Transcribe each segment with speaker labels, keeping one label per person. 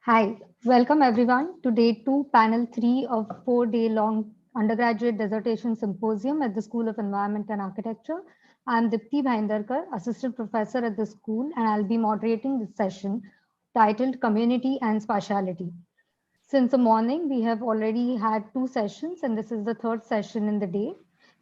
Speaker 1: Hi, welcome everyone to day 2, panel 3 of 4-day long undergraduate dissertation symposium at the School of Environment and Architecture. I'm Dipti Bhaindarkar, assistant professor at the school, and I'll be moderating this session titled Community and Spatiality. Since the morning, we have already had 2 sessions, and this is the third session in the day.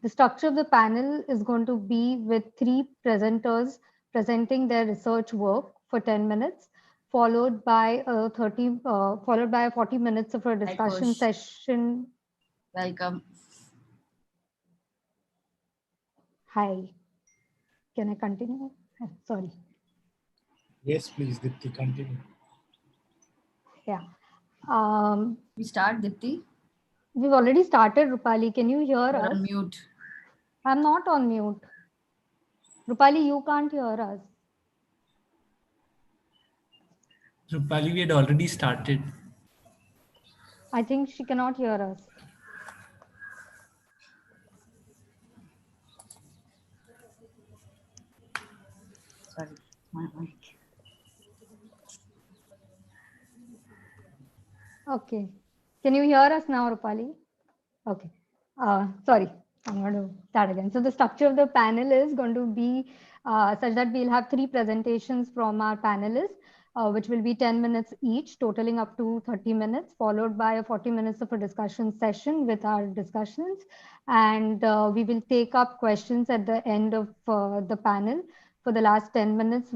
Speaker 1: The structure of the panel is going to be with 3 presenters presenting their research work for 10 minutes, followed by a 40 minutes of a discussion session.
Speaker 2: Welcome.
Speaker 1: Hi, can I continue? Sorry.
Speaker 3: Yes, please, Dipti, continue.
Speaker 1: Yeah.
Speaker 2: We start, Dipti?
Speaker 1: We've already started, Rupali. Can you hear
Speaker 2: You're
Speaker 1: us?
Speaker 2: on mute.
Speaker 1: I'm not on mute. Rupali, you can't hear us.
Speaker 4: Rupali, we had already started.
Speaker 1: I think she cannot hear us.
Speaker 2: Sorry, my mic.
Speaker 1: Okay. Can you hear us now, Rupali? Okay. Sorry, I'm going to start again. So the structure of the panel is going to be such that we'll have 3 presentations from our panelists, which will be 10 minutes each, totaling up to 30 minutes, followed by a 40 minutes of a discussion session with our discussions. And we will take up questions at the end of the panel for the last 10 minutes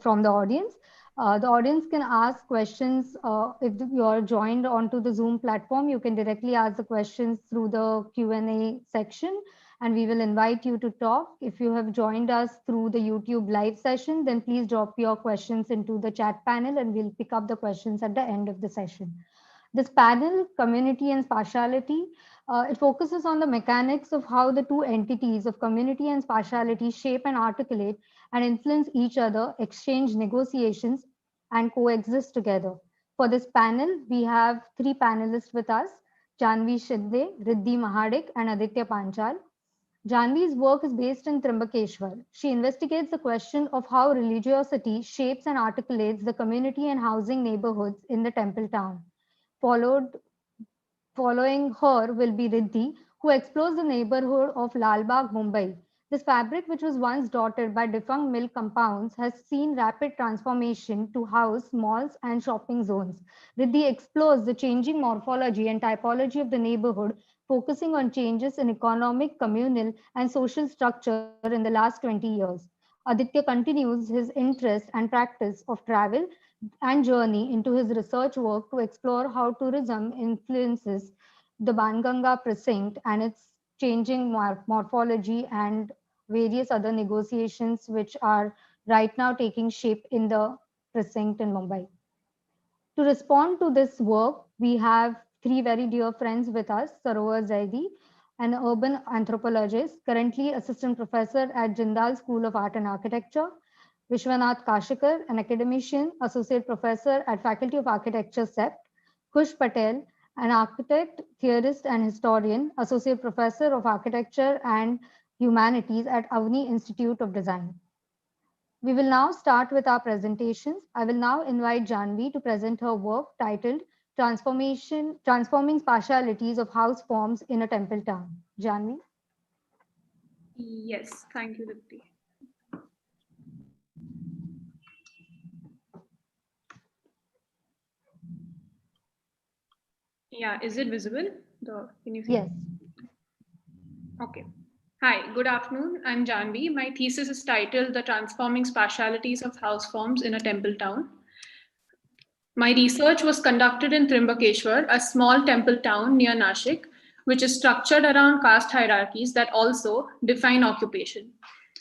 Speaker 1: from the audience. The audience can ask questions if you're joined onto the Zoom platform. You can directly ask the questions through the Q&A section, and we will invite you to talk. If you have joined us through the YouTube live session, then please drop your questions into the chat panel, and we'll pick up the questions at the end of the session. This panel, Community and Spatiality, it focuses on the mechanics of how the two entities of community and spatiality shape and articulate and influence each other, exchange negotiations, and coexist together. For this panel, we have 3 panelists with us, Janvi Shinde, Riddhi Mahadik, and Aditya Panchal. Janvi's work is based in Trimbakeshwar. She investigates the question of how religiosity shapes and articulates the community and housing neighborhoods in the temple town. Following her will be Riddhi, who explores the neighborhood of Lalbagh, Mumbai. This fabric, which was once dotted by defunct milk compounds, has seen rapid transformation to house malls and shopping zones. Riddhi explores the changing morphology and typology of the neighborhood, focusing on changes in economic, communal, and social structure in the last 20 years. Aditya continues his interest and practice of travel and journey into his research work to explore how tourism influences the Banganga precinct and its changing morphology and various other negotiations which are right now taking shape in the precinct in Mumbai. To respond to this work, we have 3 very dear friends with us, Sarovar Zaidi, an urban anthropologist, currently assistant professor at Jindal School of Art and Architecture, Vishwanath Kashikar, an academician, associate professor at Faculty of Architecture, CEPT, Kush Patel, an architect, theorist, and historian, associate professor of architecture and humanities at Avni Institute of Design. We will now start with our presentations. I will now invite Janvi to present her work titled Transforming Spatialities of House Forms in a Temple Town. Janvi?
Speaker 5: Yes, thank you, Dipti. Yeah, is it visible? Can you see?
Speaker 1: Yes.
Speaker 5: Okay. Hi, good afternoon. I'm Janvi. My thesis is titled The Transforming Spatialities of House Forms in a Temple Town. My research was conducted in Trimbakeshwar, a small temple town near Nashik, which is structured around caste hierarchies that also define occupation.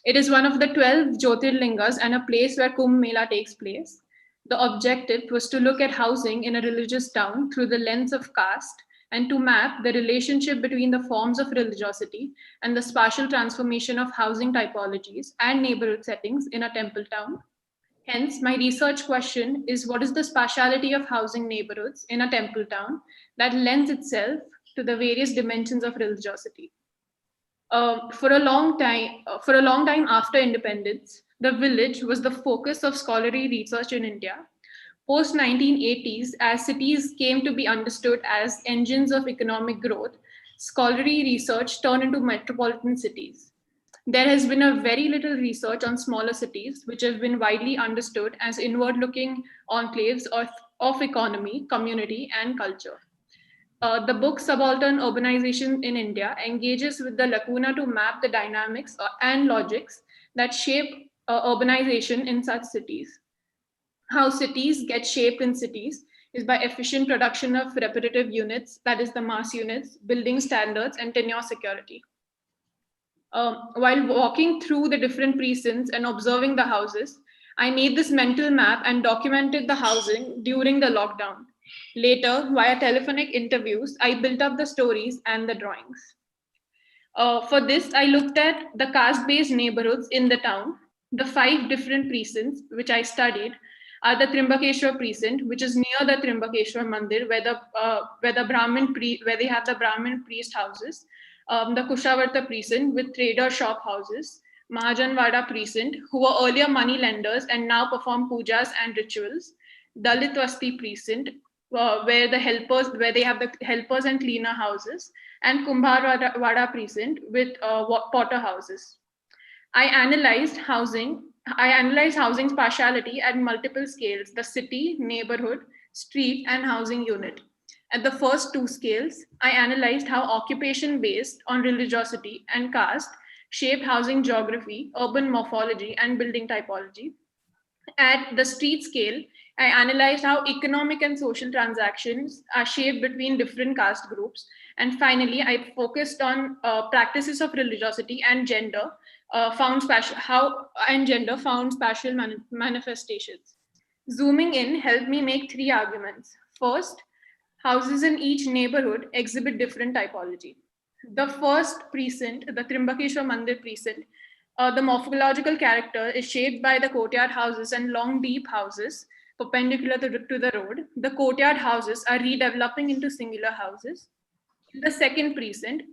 Speaker 5: It is one of the 12 Jyotirlingas and a place where Kumbh Mela takes place. The objective was to look at housing in a religious town through the lens of caste and to map the relationship between the forms of religiosity and the spatial transformation of housing typologies and neighborhood settings in a temple town. Hence, my research question is what is the spatiality of housing neighborhoods in a temple town that lends itself to the various dimensions of religiosity? For a long time after independence, the village was the focus of scholarly research in India. Post-1980s, as cities came to be understood as engines of economic growth, scholarly research turned into metropolitan cities. There has been a very little research on smaller cities, which have been widely understood as inward-looking enclaves of economy, community, and culture. The book Subaltern Urbanization in India engages with the lacuna to map the dynamics and logics that shape urbanization in such cities. How cities get shaped in cities is by efficient production of repetitive units, that is the mass units, building standards, and tenure security. While walking through the different precincts and observing the houses, I made this mental map and documented the housing during the lockdown. Later, via telephonic interviews, I built up the stories and the drawings. For this, I looked at the caste-based neighborhoods in the town. The 5 different precincts which I studied are the Trimbakeshwar precinct, which is near the Trimbakeshwar Mandir, where they have the Brahmin priest houses. The Kushavarta precinct with trader shop houses. Mahajanwada precinct, who were earlier money lenders and now perform pujas and rituals. Dalit Vasti precinct, where they have the helpers and cleaner houses, and Kumbharwada precinct with potter houses. I analyzed housing spatiality at multiple scales: the city, neighborhood, street, and housing unit. At the first 2 scales, I analyzed how occupation based on religiosity and caste shaped housing geography, urban morphology, and building typology. At the street scale, I analyzed how economic and social transactions are shaped between different caste groups. And finally, I focused on practices of religiosity and gender found spatial manifestations. Zooming in helped me make 3 arguments. First, houses in each neighborhood exhibit different typology. The first precinct, the Trimbakeshwar Mandir precinct, the morphological character is shaped by the courtyard houses and long, deep houses perpendicular to the road. The courtyard houses are redeveloping into singular houses. In the second precinct,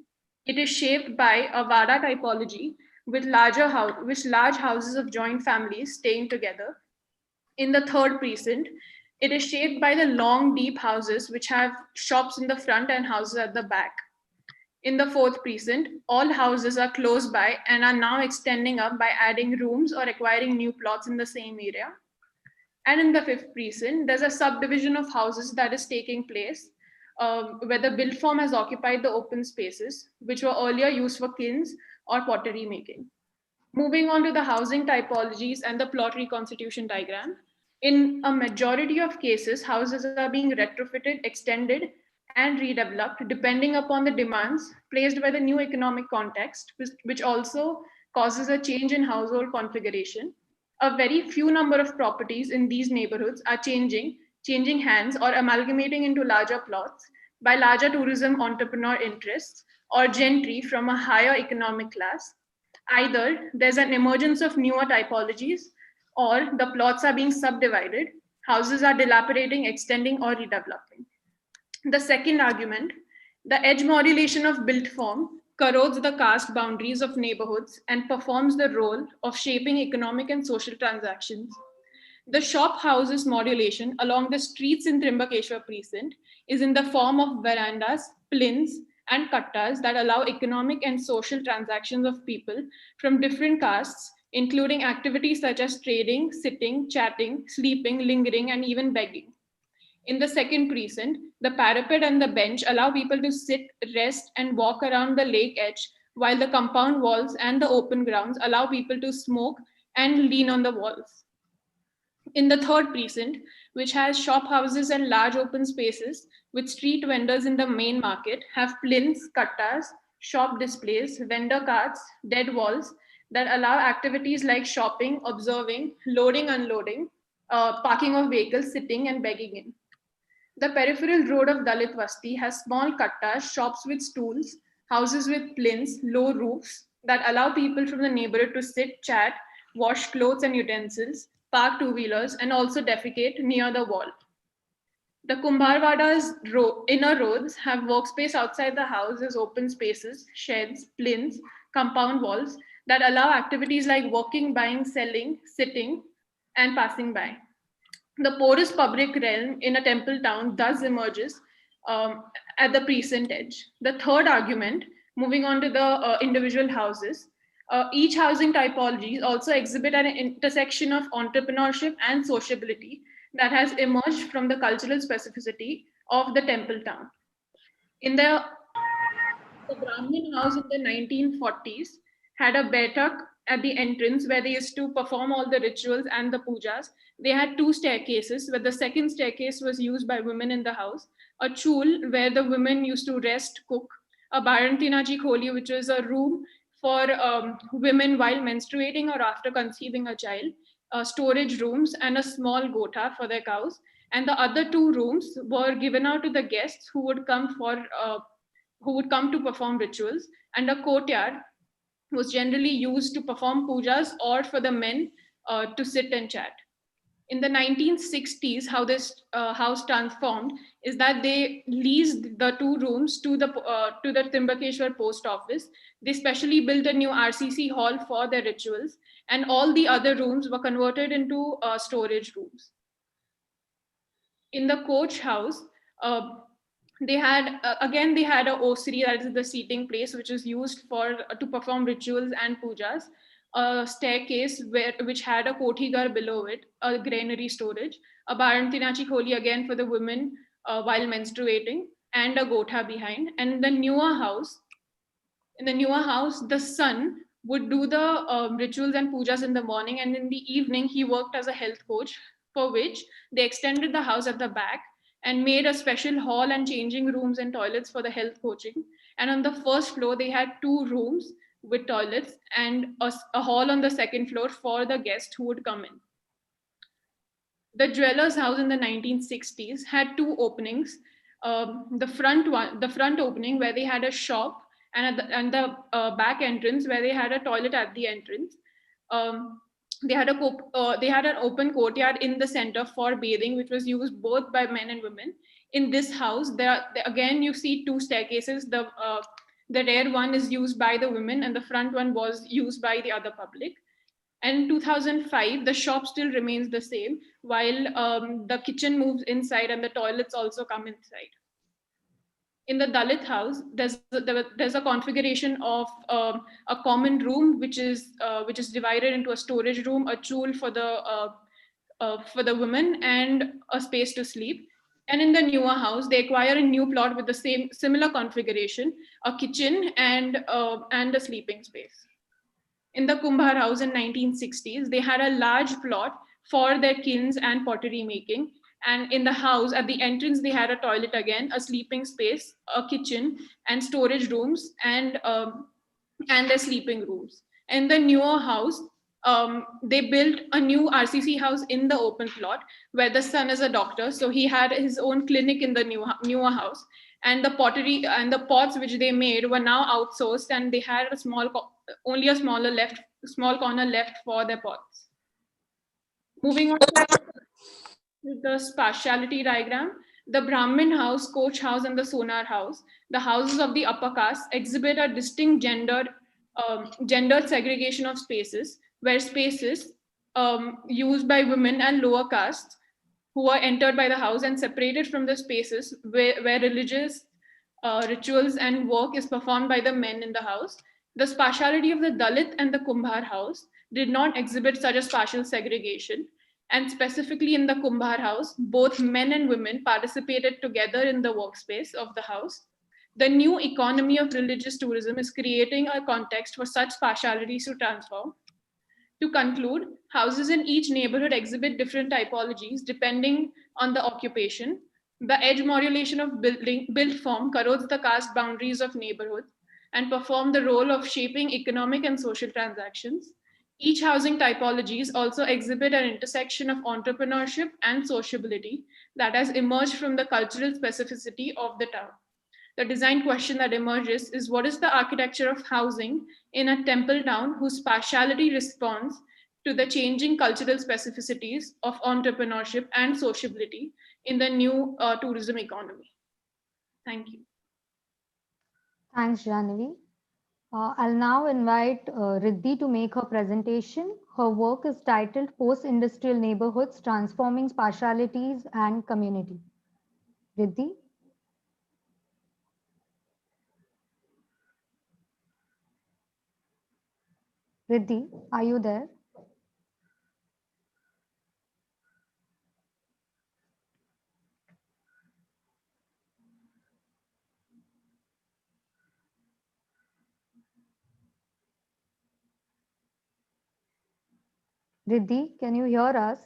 Speaker 5: it is shaped by a Vada typology with large houses of joint families staying together. In the third precinct, it is shaped by the long, deep houses which have shops in the front and houses at the back. In the fourth precinct, all houses are close by and are now extending up by adding rooms or acquiring new plots in the same area. And in the fifth precinct, there's a subdivision of houses that is taking place where the built form has occupied the open spaces, which were earlier used for kilns or pottery making. Moving on to the housing typologies and the plot reconstitution diagram. In a majority of cases, houses are being retrofitted, extended, and redeveloped depending upon the demands placed by the new economic context, which also causes a change in household configuration. A very few number of properties in these neighborhoods are changing hands or amalgamating into larger plots by larger tourism entrepreneur interests or gentry from a higher economic class. Either there's an emergence of newer typologies or the plots are being subdivided, houses are dilapidating, extending, or redeveloping. The second argument, the edge modulation of built form corrodes the caste boundaries of neighborhoods and performs the role of shaping economic and social transactions. The shop houses modulation along the streets in Trimbakeshwar precinct is in the form of verandas, plinths, and kattas that allow economic and social transactions of people from different castes, including activities such as trading, sitting, chatting, sleeping, lingering, and even begging. In the second precinct, the parapet and the bench allow people to sit, rest, and walk around the lake edge, while the compound walls and the open grounds allow people to smoke and lean on the walls. In the third precinct, which has shop houses and large open spaces with street vendors in the main market, have plinths, kattas, shop displays, vendor carts, dead walls that allow activities like shopping, observing, loading, unloading, parking of vehicles, sitting, and begging in. The peripheral road of Dalit Vasti has small kattas, shops with stools, houses with plinths, low roofs that allow people from the neighborhood to sit, chat, wash clothes and utensils, park two-wheelers, and also defecate near the wall. The Kumbharwada's inner roads have workspace outside the house as open spaces, sheds, plinths, compound walls that allow activities like walking, buying, selling, sitting, and passing by. The porous public realm in a temple town thus emerges at the precinct edge. The third argument, moving on to the individual houses, each housing typology also exhibit an intersection of entrepreneurship and sociability that has emerged from the cultural specificity of the temple town. In the Brahmin House in the 1940s had a betak at the entrance where they used to perform all the rituals and the pujas. They had two staircases, where the second staircase was used by women in the house, a chul where the women used to rest, cook, a Barantinaji Kholi, which was a room for women while menstruating or after conceiving a child, storage rooms, and a small gotha for their cows. And the other two rooms were given out to the guests who would come to perform rituals, and a courtyard was generally used to perform pujas or for the men to sit and chat. In the 1960s, how this house transformed is that they leased the two rooms to the Trimbakeshwar post office. They specially built a new RCC hall for their rituals, and all the other rooms were converted into storage rooms. In the coach house, they had they had a osri, that is the seating place, which is used for to perform rituals and pujas, a staircase which had a kothigar below it, a granary storage, a barantinachi kholi again for the women while menstruating, and a gotha behind. And in the newer house, the son would do the rituals and pujas in the morning, and in the evening he worked as a health coach, for which they extended the house at the back and made a special hall and changing rooms and toilets for the health coaching. And on the first floor, they had two rooms with toilets and a hall on the second floor for the guests who would come in. The Jewelers House in the 1960s had two openings. The front opening where they had a shop, and the back entrance where they had a toilet at the entrance. They had an open courtyard in the center for bathing, which was used both by men and women. In this house, again you see two staircases. The rear one is used by the women, and the front one was used by the other public. And in 2005, the shop still remains the same, while the kitchen moves inside and the toilets also come inside. In the Dalit house, there's a configuration of a common room, which is divided into a storage room, a chul for the women, and a space to sleep. And in the newer house, they acquire a new plot with the similar configuration, a kitchen and a sleeping space. In the Kumbhar house in 1960s, they had a large plot for their kilns and pottery making. And in the house, at the entrance, they had a toilet again, a sleeping space, a kitchen, and storage rooms, and their sleeping rooms. In the newer house, they built a new RCC house in the open plot where the son is a doctor. So he had his own clinic in the newer house. And the pottery and the pots which they made were now outsourced, and they had only a small corner left for their pots. Moving on to the spatiality diagram, the Brahmin House, Coach House, and the Sonar House, the houses of the upper caste, exhibit a distinct gendered segregation of spaces, where spaces used by women and lower castes who are entered by the house and separated from the spaces where religious rituals and work is performed by the men in the house. The spatiality of the Dalit and the Kumbhar house did not exhibit such a spatial segregation. And specifically in the Kumbhar house, both men and women participated together in the workspace of the house. The new economy of religious tourism is creating a context for such spatialities to transform. To conclude, houses in each neighborhood exhibit different typologies depending on the occupation. The edge modulation of built form corrodes the caste boundaries of neighborhoods and perform the role of shaping economic and social transactions. Each housing typologies also exhibit an intersection of entrepreneurship and sociability that has emerged from the cultural specificity of the town. The design question that emerges is, what is the architecture of housing in a temple town whose spatiality responds to the changing cultural specificities of entrepreneurship and sociability in the new tourism economy? Thank you.
Speaker 1: Thanks, Jahnavi. I'll now invite Riddhi to make her presentation Her work is titled Post-Industrial Neighborhoods, Transforming Spatialities and Community. Riddhi? Riddhi, are you there? Riddhi, can you hear us?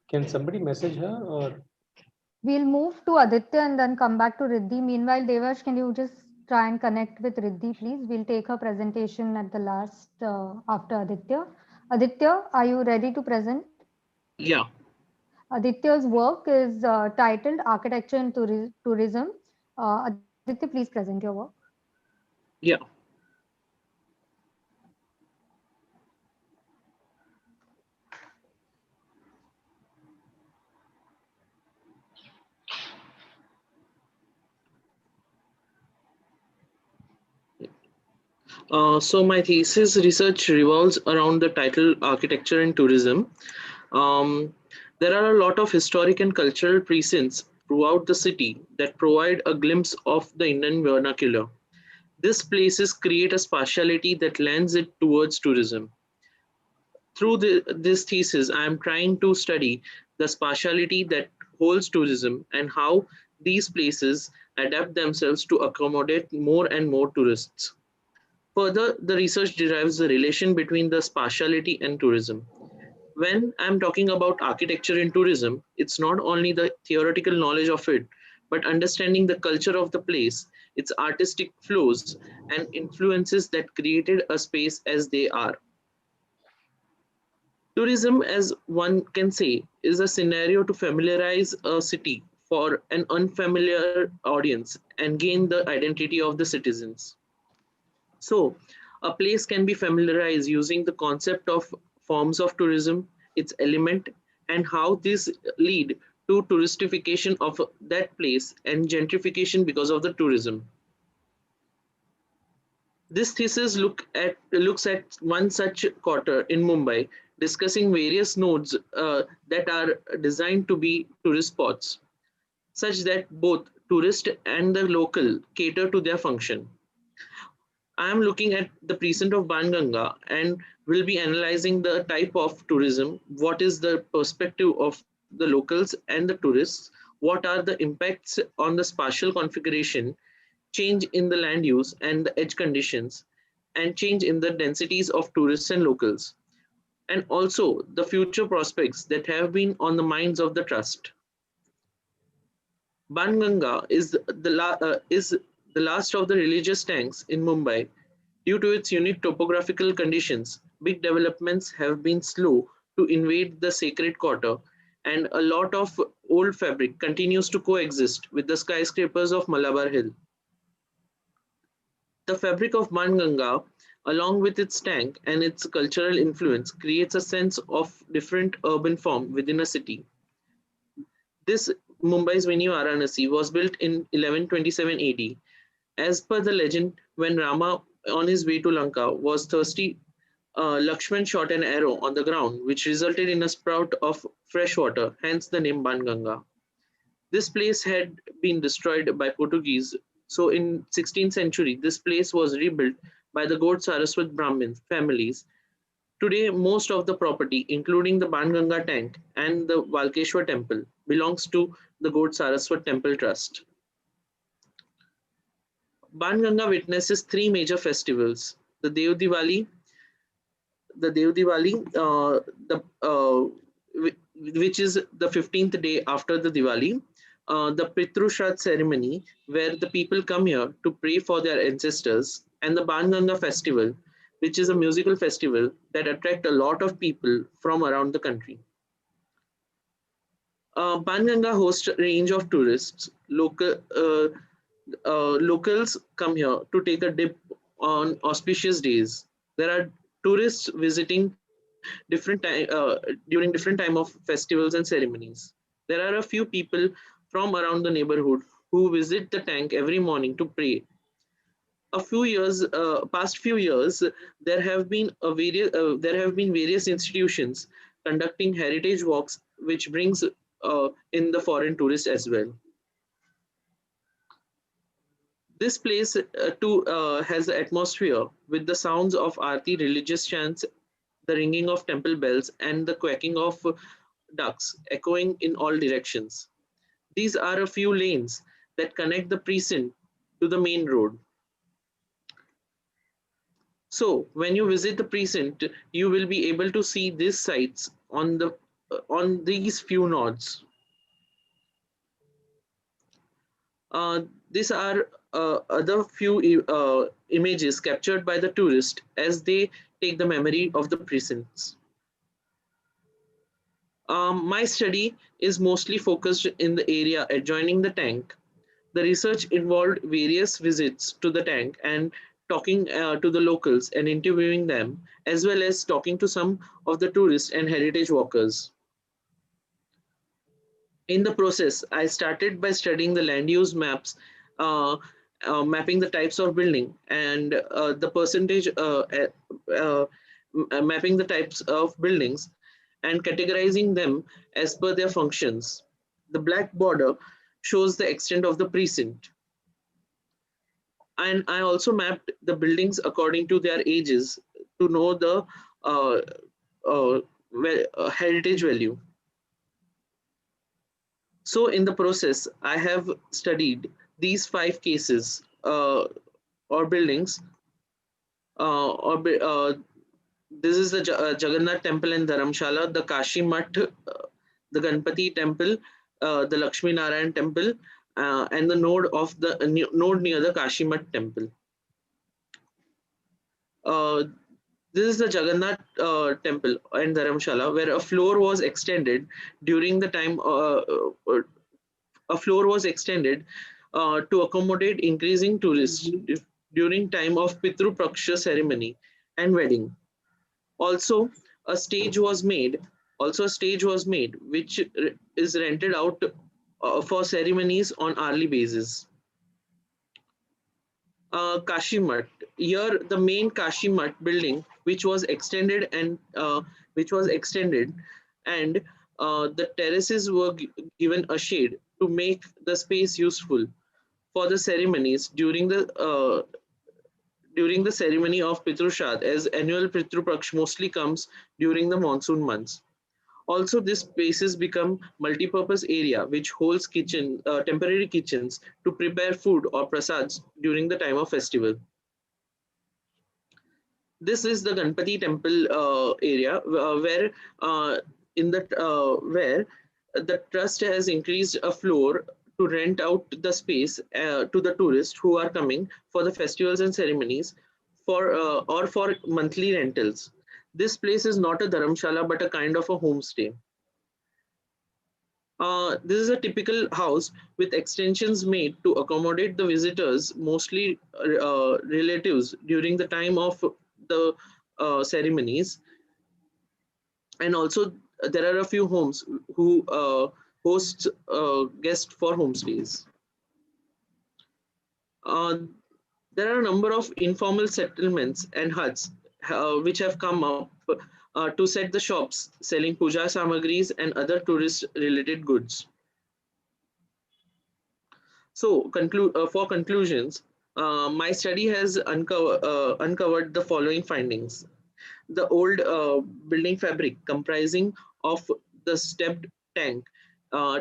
Speaker 4: Can somebody message her or?
Speaker 1: We'll move to Aditya and then come back to Riddhi. Meanwhile, Devash, can you just try and connect with Riddhi, please? We'll take her presentation at the last after Aditya. Aditya, are you ready to present?
Speaker 6: Yeah.
Speaker 1: Aditya's work is titled Architecture and Tourism. Aditya, please present your work.
Speaker 6: Yeah. So my thesis research revolves around the title Architecture and Tourism. There are a lot of historic and cultural precincts throughout the city that provide a glimpse of the Indian vernacular. These places create a spatiality that lends it towards tourism. Through this thesis, I am trying to study the spatiality that holds tourism and how these places adapt themselves to accommodate more and more tourists. Further, the research derives the relation between the spatiality and tourism. When I'm talking about architecture in tourism, it's not only the theoretical knowledge of it, but understanding the culture of the place, its artistic flows, and influences that created a space as they are. Tourism, as one can say, is a scenario to familiarize a city for an unfamiliar audience and gain the identity of the citizens. So, a place can be familiarized using the concept of forms of tourism, its element, and how these lead to touristification of that place and gentrification because of the tourism. This thesis looks at one such quarter in Mumbai, discussing various nodes that are designed to be tourist spots, such that both tourist and the local cater to their function. I am looking at the precinct of Banganga and will be analyzing the type of tourism, what is the perspective of the locals and the tourists, what are the impacts on the spatial configuration, change in the land use and the edge conditions, and change in the densities of tourists and locals, and also the future prospects that have been on the minds of the trust. Banganga is the last of the religious tanks in Mumbai. Due to its unique topographical conditions, big developments have been slow to invade the sacred quarter, and a lot of old fabric continues to coexist with the skyscrapers of Malabar Hill. The fabric of Banganga, along with its tank and its cultural influence, creates a sense of different urban form within a city. This Mumbai's mini Varanasi was built in 1127 AD. As per the legend, when Rama on his way to Lanka was thirsty, Lakshman shot an arrow on the ground, which resulted in a sprout of fresh water, hence the name Banganga. This place had been destroyed by Portuguese, so in 16th century, this place was rebuilt by the God Saraswat Brahmin families. Today, most of the property, including the Banganga tank and the Valkeshwar temple, belongs to the God Saraswat Temple Trust. Banganga witnesses three major festivals: the Dev Diwali, which is the 15th day after the Diwali, the Pitru Shraddh ceremony, where the people come here to pray for their ancestors, and the Banganga festival, which is a musical festival that attracts a lot of people from around the country. Banganga hosts a range of tourists. Locals come here to take a dip on auspicious days. There are tourists visiting during different time of festivals and ceremonies. There are a few people from around the neighborhood who visit the tank every morning to pray. past few years, there have been various institutions conducting heritage walks, which brings in the foreign tourists as well. This place too has the atmosphere with the sounds of aarti, religious chants, the ringing of temple bells, and the quacking of ducks echoing in all directions. These are a few lanes that connect the precinct to the main road. So when you visit the precinct, you will be able to see these sites on these few nodes. These are other few images captured by the tourist as they take the memory of the precincts. My study is mostly focused in the area adjoining the tank. The research involved various visits to the tank and talking to the locals and interviewing them, as well as talking to some of the tourists and heritage walkers. In the process, I started by studying the land use maps, uh, mapping the types of building and the percentage, mapping the types of buildings and categorizing them as per their functions. The black border shows the extent of the precinct. And I also mapped the buildings according to their ages to know the uh, heritage value. So in the process, I have studied these 5 cases or buildings. This is the Jagannath Temple in Dharamshala, the Kashi Math, the Ganpati Temple, the Lakshmi Narayan Temple, and the node of the node near the Kashi Math Temple. This is the Jagannath Temple in Dharamshala, where a floor was extended during the time. A floor was extended to accommodate increasing tourists during time of Pitru Praksha ceremony and wedding. Also, a stage was made. Which is rented out for ceremonies on hourly basis. Kashi Math. Here, the main Kashi Math building, which was extended and the terraces were given a shade to make the space useful for the ceremonies during the ceremony of Pitru Shraddh, as annual Pitru Praksh mostly comes during the monsoon months. Also, this spaces become multi-purpose area which holds temporary kitchens to prepare food or prasads during the time of festival. This is the Ganpati Temple area where the trust has increased a floor to rent out the space to the tourists who are coming for the festivals and ceremonies or for monthly rentals. This place is not a dharamshala but a kind of a homestay. This is a typical house with extensions made to accommodate the visitors, mostly relatives, during the time of the ceremonies. And also there are a few homes who host guests for homestays. There are a number of informal settlements and huts which have come up to set the shops selling puja samagris and other tourist related goods. So for conclusions, my study has uncovered the following findings. The old building fabric comprising of the stepped tank,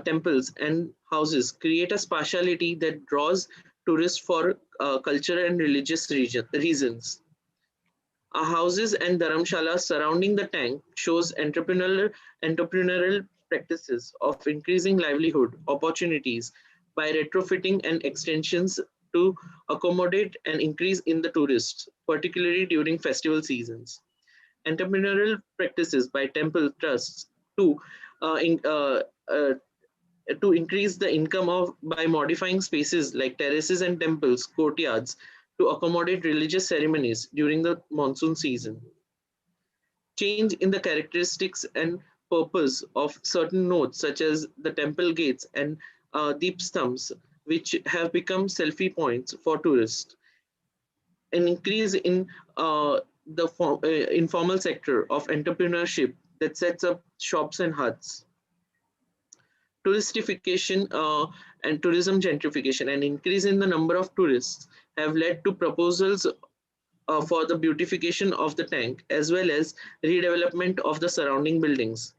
Speaker 6: temples and houses create a spatiality that draws tourists for cultural and religious reasons. Houses and dharamshalas surrounding the tank shows entrepreneurial practices of increasing livelihood opportunities by retrofitting and extensions to accommodate an increase in the tourists, particularly during festival seasons. Entrepreneurial practices by temple trusts to increase the income by modifying spaces like terraces and temples, courtyards to accommodate religious ceremonies during the monsoon season. Change in the characteristics and purpose of certain nodes such as the temple gates and deep stumps, which have become selfie points for tourists. an increase in the informal sector of entrepreneurship that sets up shops and huts. Touristification and tourism gentrification, an increase in the number of tourists, have led to proposals for the beautification of the tank as well as redevelopment of the surrounding buildings,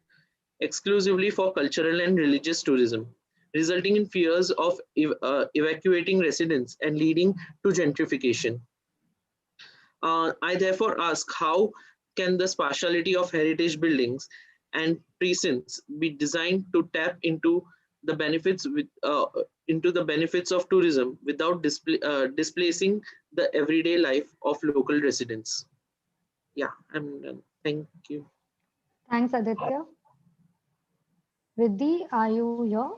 Speaker 6: exclusively for cultural and religious tourism, resulting in fears of evacuating residents and leading to gentrification. I therefore ask, how can the spatiality of heritage buildings and precincts be designed to tap into the benefits of tourism without displacing the everyday life of local residents? Yeah, I'm done. Thank you.
Speaker 1: Thanks, Aditya. Riddhi, are you here?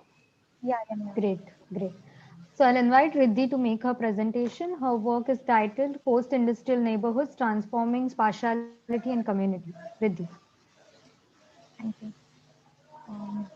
Speaker 7: Yeah, I am here.
Speaker 1: Great, great. So I'll invite Riddhi to make her presentation. Her work is titled Post-Industrial Neighborhoods Transforming Spatiality and Community. Riddhi.
Speaker 7: Thank you. Um,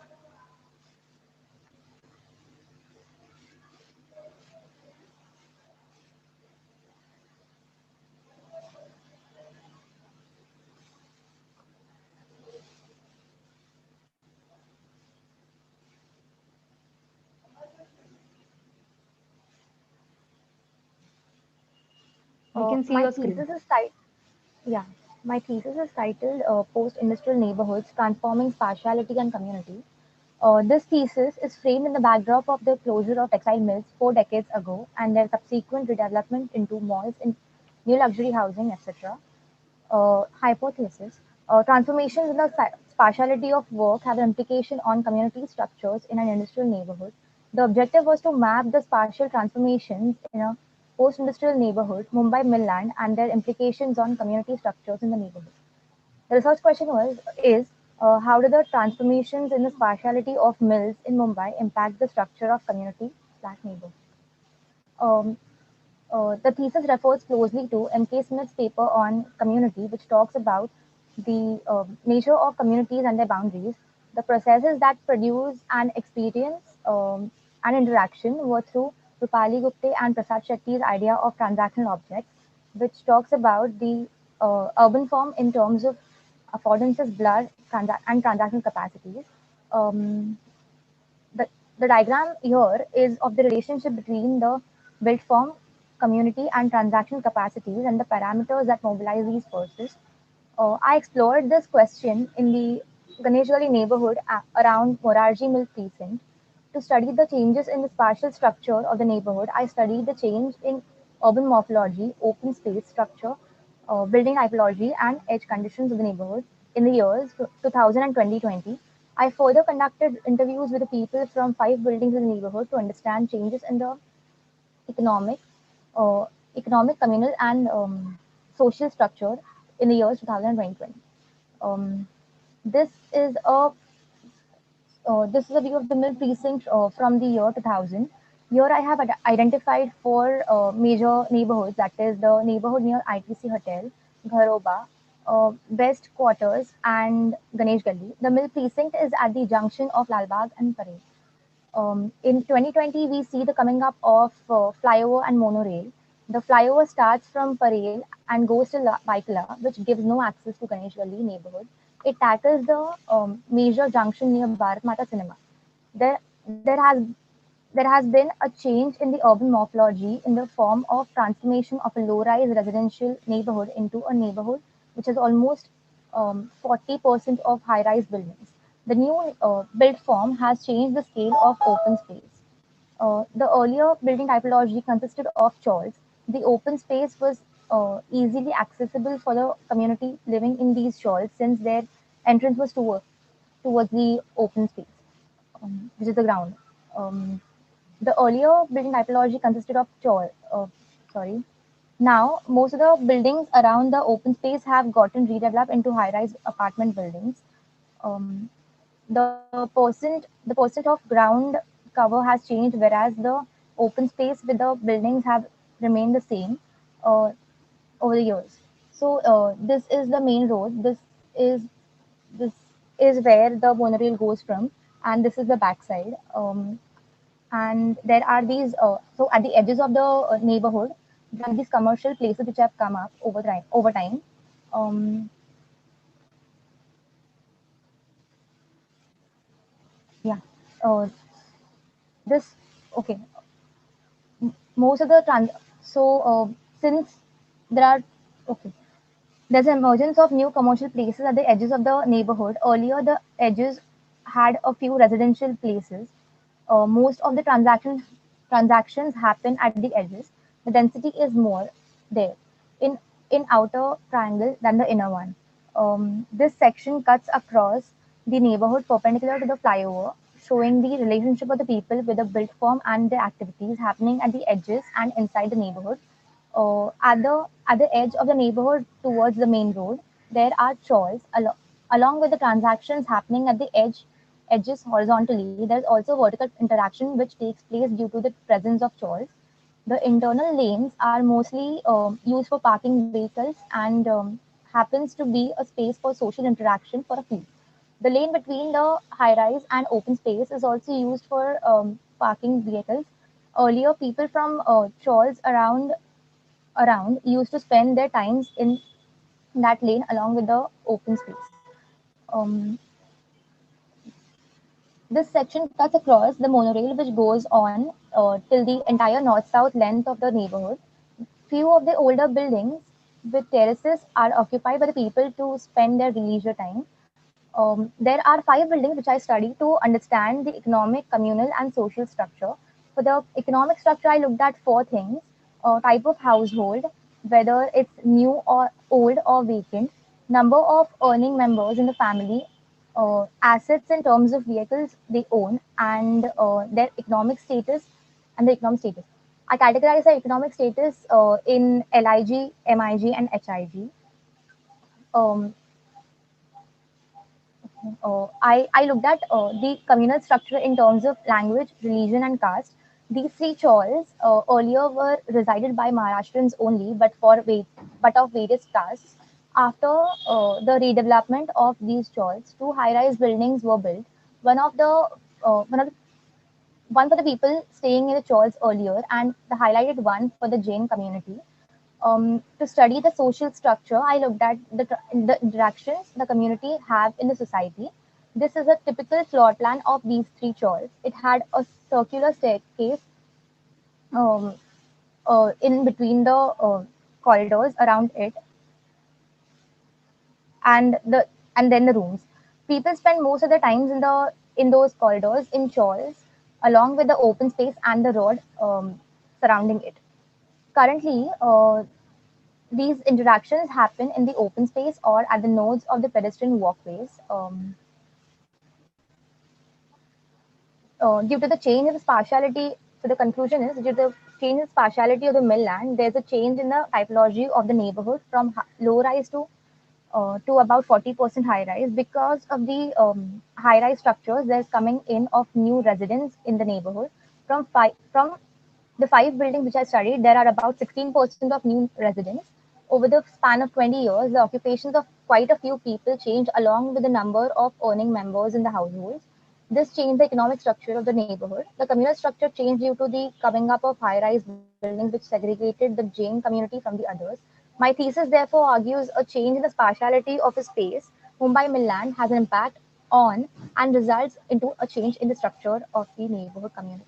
Speaker 1: We can see
Speaker 7: my
Speaker 1: your screen.
Speaker 7: thesis is titled, yeah, my thesis is titled Post-Industrial Neighborhoods Transforming Spatiality and Community. This thesis is framed in the backdrop of the closure of textile mills 4 decades ago and their subsequent redevelopment into malls in new luxury housing, etc. Hypothesis. Transformations in the spatiality of work have an implication on community structures in an industrial neighborhood. The objective was to map the spatial transformations in a post-industrial neighborhood, Mumbai Millland, and their implications on community structures in the neighborhood. The research question is how do the transformations in the spatiality of mills in Mumbai impact the structure of community/neighborhood? Um, the thesis refers closely to M.K. Smith's paper on community, which talks about the nature of communities and their boundaries. The processes that produce an experience and interaction were through Rupali Gupte and Prasad Shetty's idea of transactional objects, which talks about the urban form in terms of affordances, blur, and transactional capacities. Um, the, the diagram here is of the relationship between the built form, community, and transactional capacities and the parameters that mobilize these forces. I explored this question in the Ganesh Gali neighborhood around Morarji Mill precinct. To study the changes in the spatial structure of the neighborhood, I studied the change in urban morphology, open space structure, building typology, and edge conditions of the neighborhood in the years 2000 and 2020. I further conducted interviews with the people from 5 buildings in the neighborhood to understand changes in the economic, uh, communal, and social structure in the years 2000 and 2020. Um, this is a view of the mill precinct from the year 2000. Here I have identified 4 major neighborhoods, that is the neighborhood near ITC Hotel, Gharoba, West Quarters, and Ganesh Gali. The mill precinct is at the junction of Lalbagh and Parade. In 2020, we see the coming up of flyover and monorail. The flyover starts from Parel and goes to Baikala, which gives no access to Ganesh Gali neighborhood. It tackles the major junction near Bharat Mata Cinema. There, there has there has been a change in the urban morphology in the form of transformation of a low-rise residential neighborhood into a neighborhood which has almost 40% of high-rise buildings. The new built form has changed the scale of open space. The earlier building typology consisted of chawls. The open space was easily accessible for the community living in these chawls since their entrance was towards the open space, which is the ground. Um, the earlier building typology consisted of sorry. Now, most of the buildings around the open space have gotten redeveloped into high-rise apartment buildings. Um, the percent of ground cover has changed, whereas the open space with the buildings have remained the same over the years. So this is the main road. Is this is where the monorail goes from, and this is the backside. And there are these so at the edges of the neighborhood than these commercial places which have come up over time. Yeah. Uh, this okay. Most of the since there are okay, there's an emergence of new commercial places at the edges of the neighborhood. Earlier, the edges had a few residential places. Most of the transactions happen at the edges. The density is more there in outer triangle than the inner one. This section cuts across the neighborhood perpendicular to the flyover, showing the relationship of the people with the built form and the activities happening at the edges and inside the neighborhood. At the edge of the neighborhood towards the main road, there are chawls along with the transactions happening at the edges horizontally. There's also vertical interaction which takes place due to the presence of chawls. The internal lanes are mostly used for parking vehicles and happens to be a space for social interaction for a few. The lane between the high rise and open space is also used for parking vehicles. Earlier, people from chawls around used to spend their times in that lane along with the open space. Um, this section cuts across the monorail which goes on till the entire north-south length of the neighborhood. Few of the older buildings with terraces are occupied by the people to spend their leisure time. There are 5 buildings which I studied to understand the economic, communal, and social structure. For the economic structure, I looked at 4 things: type of household, whether it's new or old or vacant, number of earning members in the family, assets in terms of vehicles they own, and their economic status and the economic status. I categorize the economic status in LIG, MIG, and HIG. Um, I looked at the communal structure in terms of language, religion, and caste. These 3 chawls earlier were resided by Maharashtrians only, but of various castes. After the redevelopment of these chawls, 2 high-rise buildings were built. One of the one of the one for the people staying in the chawls earlier, and the highlighted one for the Jain community. To study the social structure, I looked at the interactions the community have in the society. This is a typical floor plan of these 3 chawls. It had a circular staircase um, in between the corridors around it, and then the rooms. People spend most of their times in those corridors in chawls, along with the open space and the road surrounding it. Currently, these interactions happen in the open space or at the nodes of the pedestrian walkways. Due to the change in the spatiality, so the conclusion is due to the change in spatiality of the mill land, there's a change in the typology of the neighborhood from low rise to about 40% high rise. Because of the high rise structures, there's coming in of new residents in the neighborhood. From the 5 buildings which I studied, there are about 16% of new residents. Over the span of 20 years, the occupations of quite a few people changed along with the number of earning members in the households. This changed the economic structure of the neighborhood. The communal structure changed due to the coming up of high-rise buildings which segregated the Jain community from the others. My thesis therefore argues a change in the spatiality of a space, Mumbai Milland, has an impact on and results into a change in the structure of the neighborhood community.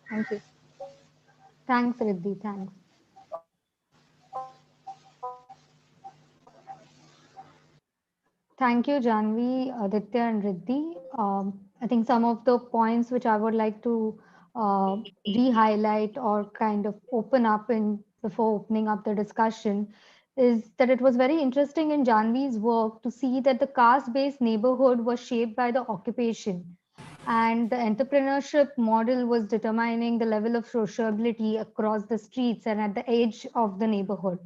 Speaker 7: Thank you.
Speaker 1: Thanks, Riddhi. Thanks. Thank you, Janvi, Aditya, and Riddhi. I think some of the points which I would like to re-highlight or kind of open up in before opening up the discussion is that it was very interesting in Janvi's work to see that the caste-based neighborhood was shaped by the occupation, and the entrepreneurship model was determining the level of sociability across the streets and at the edge of the neighborhood.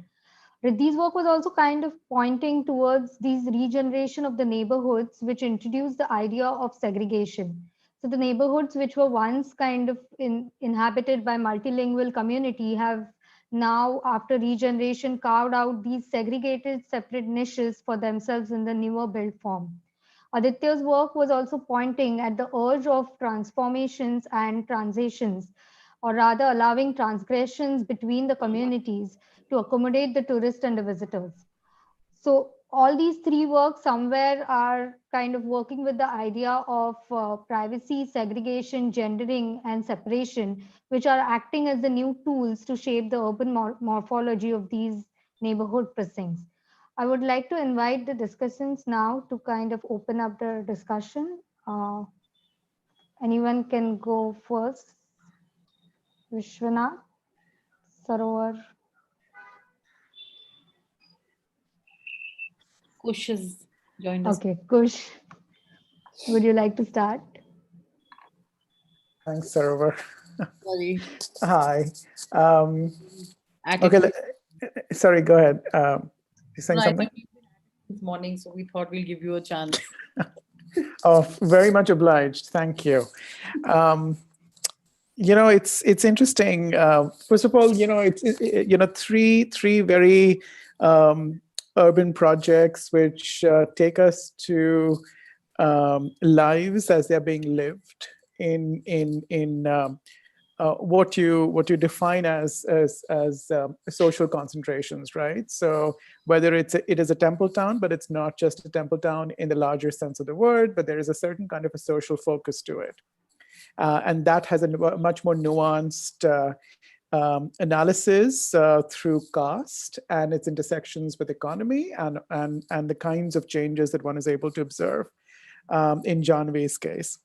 Speaker 1: Riddhi's work was also kind of pointing towards these regeneration of the neighborhoods, which introduced the idea of segregation. So the neighborhoods which were once kind of inhabited by multilingual community have now, after regeneration, carved out these segregated separate niches for themselves in the newer built form. Aditya's work was also pointing at the urge of transformations and transitions, or rather allowing transgressions between the communities to accommodate the tourists and the visitors. So all these three works somewhere are kind of working with the idea of privacy, segregation, gendering, and separation, which are acting as the new tools to shape the urban morphology of these neighborhood precincts. I would like to invite the discussants now to kind of open up the discussion. Anyone can go first. Vishwanath, Sarovar.
Speaker 2: Kush has joined us.
Speaker 1: Okay, Kush, would you like to start?
Speaker 8: Thanks, Sarovar.
Speaker 2: Sorry.
Speaker 8: Hi.
Speaker 2: Attitude.
Speaker 8: Okay, sorry, go ahead. You saying
Speaker 2: No, I
Speaker 8: something?
Speaker 2: think this morning, so we thought we'll give you a chance.
Speaker 8: Oh, very much obliged. Thank you. It's interesting. First of all, it's three very urban projects which take us to lives as they're being lived in what you define as social concentrations, right? So whether it is a temple town, but it's not just a temple town in the larger sense of the word, but there is a certain kind of a social focus to it. And that has a much more nuanced analysis through caste and its intersections with economy and the kinds of changes that one is able to observe in Janvi's case.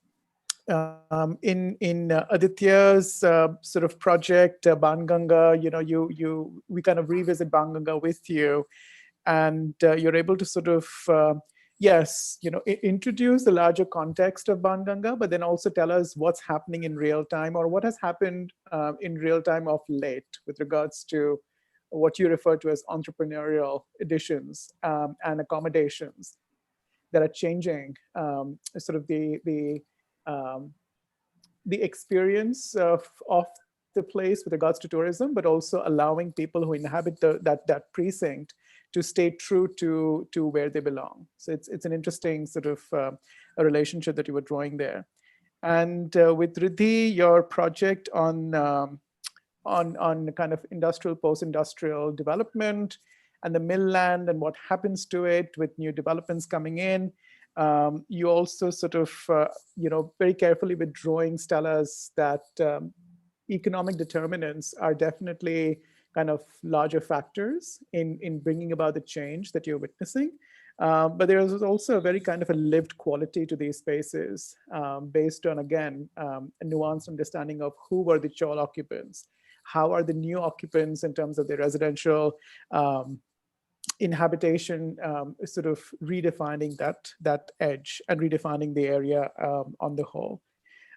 Speaker 8: In Aditya's sort of project, Banganga, we kind of revisit Banganga with you, and you're able to sort of introduce the larger context of Banganga, but then also tell us what's happening in real time or what has happened in real time of late with regards to what you refer to as entrepreneurial additions and accommodations that are changing sort of the experience of the place with regards to tourism, but also allowing people who inhabit that precinct to stay true to where they belong. So it's an interesting sort of a relationship that you were drawing there. And with Riddhi, your project on kind of industrial, post-industrial development and the mill land and what happens to it with new developments coming in. You also sort of, very carefully with drawings tell us that economic determinants are definitely kind of larger factors in bringing about the change that you're witnessing. But there is also a very kind of a lived quality to these spaces based on, again, a nuanced understanding of who were the chawl occupants, how are the new occupants in terms of their residential inhabitation sort of redefining that edge and redefining the area on the whole.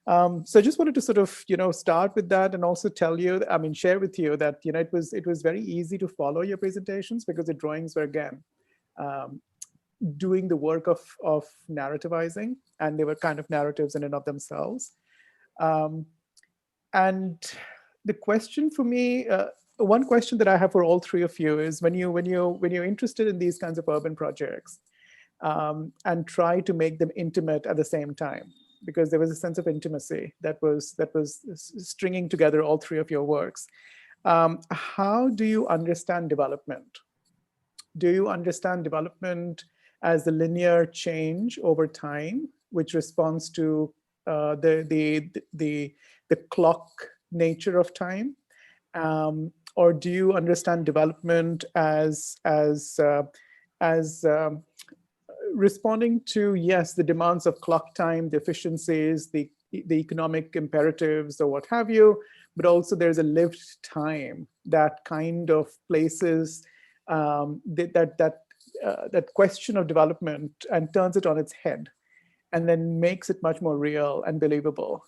Speaker 8: So I just wanted to sort of, start with that and also tell you, share with you that, it was very easy to follow your presentations because the drawings were, again, doing the work of narrativizing, and they were kind of narratives in and of themselves. And the question for me, one question that I have for all three of you is when you're interested in these kinds of urban projects and try to make them intimate at the same time, because there was a sense of intimacy that was stringing together all three of your works. How do you understand development? Do you understand development as the linear change over time, which responds to the clock nature of time? Or do you understand development as responding to, yes, the demands of clock time, the efficiencies, the economic imperatives or what have you, but also there's a lived time that kind of places that question of development and turns it on its head, and then makes it much more real and believable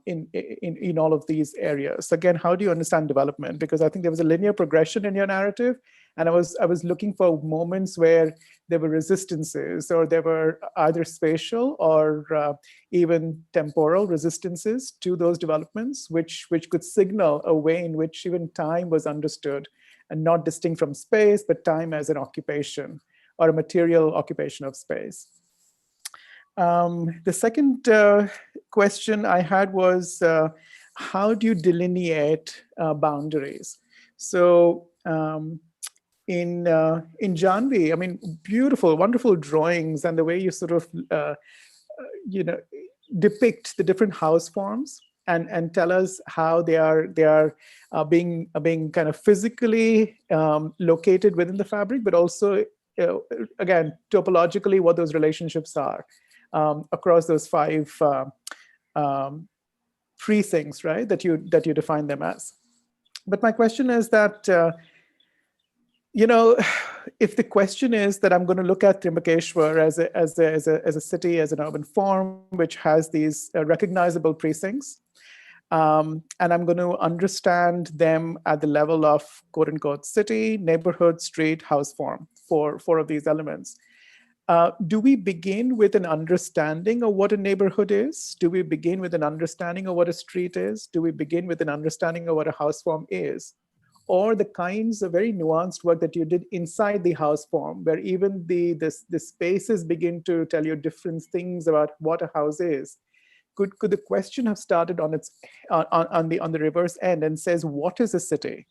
Speaker 8: in all of these areas. So again, how do you understand development? Because I think there was a linear progression in your narrative, and I was looking for moments where there were resistances, or there were either spatial or even temporal resistances to those developments, which could signal a way in which even time was understood, and not distinct from space, but time as an occupation or a material occupation of space. The second question I had was, how do you delineate boundaries? So in Janvi, I mean, beautiful, wonderful drawings, and the way you sort of depict the different house forms and tell us how they are being kind of physically located within the fabric, but also again topologically what those relationships are across those 5 precincts, right? That you define them as. But my question is that if the question is that I'm going to look at Trimbakeshwar as a city, as an urban form, which has these recognizable precincts, and I'm going to understand them at the level of quote unquote city, neighborhood, street, house form, four of these elements. Do we begin with an understanding of what a neighborhood is? Do we begin with an understanding of what a street is? Do we begin with an understanding of what a house form is? Or the kinds of very nuanced work that you did inside the house form, where even the spaces begin to tell you different things about what a house is? Could the question have started on the reverse end and says, what is a city?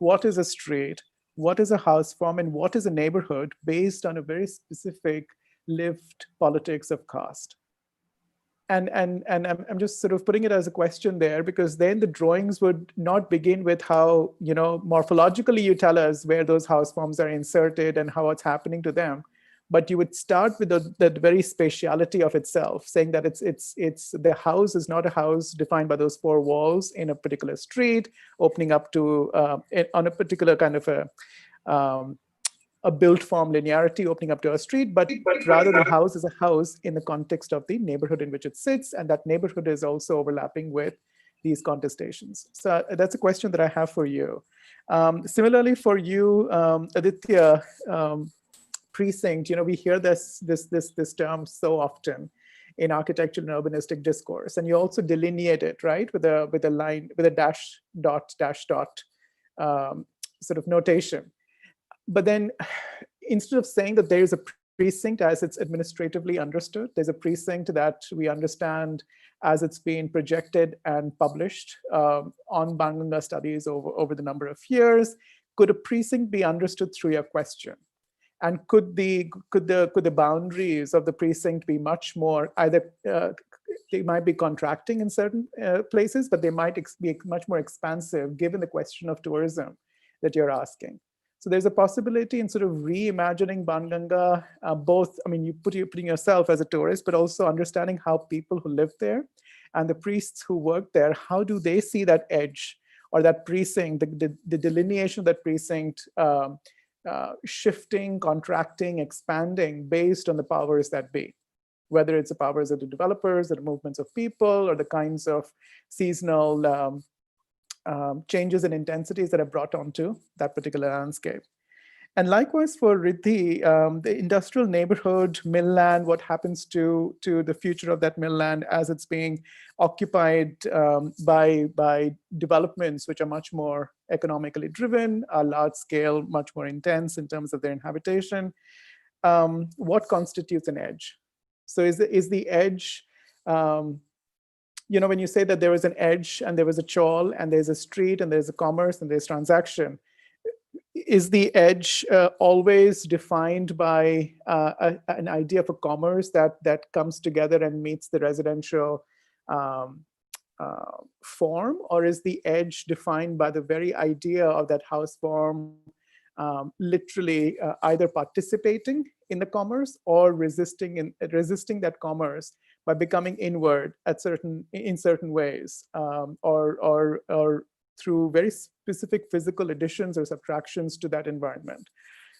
Speaker 8: What is a street? What is a house form? And what is a neighborhood, based on a very specific lived politics of caste? And I'm just sort of putting it as a question there, because then the drawings would not begin with how, morphologically you tell us where those house forms are inserted and how it's happening to them. But you would start with the very spatiality of itself, saying that it's the house is not a house defined by those 4 walls in a particular street, opening up to on a particular kind of a built form linearity opening up to a street, but rather the house is a house in the context of the neighborhood in which it sits, and that neighborhood is also overlapping with these contestations. So that's a question that I have for you. Similarly for you, Aditya, precinct, we hear this term so often in architectural and urbanistic discourse, and you also delineate it, right, with a line, with a dash dot sort of notation. But then instead of saying that there is a precinct as it's administratively understood, there's a precinct that we understand as it's been projected and published on Banganga studies over the number of years. Could a precinct be understood through your question? And could the boundaries of the precinct be much more, either they might be contracting in certain places, but they might be much more expansive given the question of tourism that you're asking. So there's a possibility in sort of reimagining Banganga, both, I mean, you're putting yourself as a tourist, but also understanding how people who live there and the priests who work there, how do they see that edge or that precinct, the delineation of that precinct shifting, contracting, expanding based on the powers that be, whether it's the powers of the developers, or the movements of people, or the kinds of seasonal changes and intensities that are brought onto that particular landscape. And likewise for Riddhi, the industrial neighborhood, mill land, what happens to the future of that mill land as it's being occupied by developments which are much more economically driven, are large scale, much more intense in terms of their inhabitation. What constitutes an edge? So is the edge, when you say that there is an edge and there was a chawl and there's a street and there's a commerce and there's transaction, is the edge always defined by an idea of a commerce that comes together and meets the residential form, or is the edge defined by the very idea of that house form literally either participating in the commerce or resisting that commerce by becoming inward in certain ways, or through very specific physical additions or subtractions to that environment?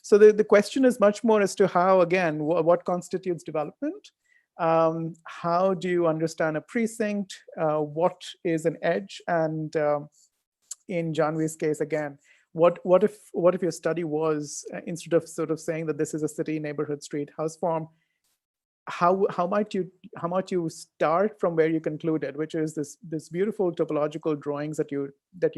Speaker 8: So the question is much more as to how, again, what constitutes development? How do you understand a precinct? What is an edge? And in Janvi's case, again, what if your study was, instead of sort of saying that this is a city, neighborhood, street, house form, how might you start from where you concluded, which is this beautiful topological drawings that you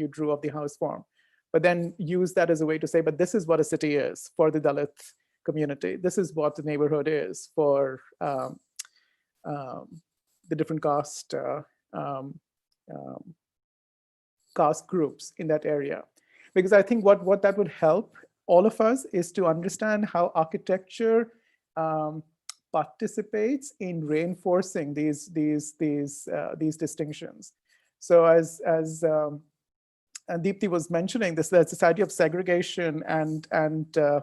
Speaker 8: drew of the house form, but then use that as a way to say, but this is what a city is for the Dalit community. This is what the neighborhood is for the different caste caste groups in that area. Because I think what that would help all of us is to understand how architecture participates in reinforcing these distinctions. So as and Deepti was mentioning, this idea of segregation and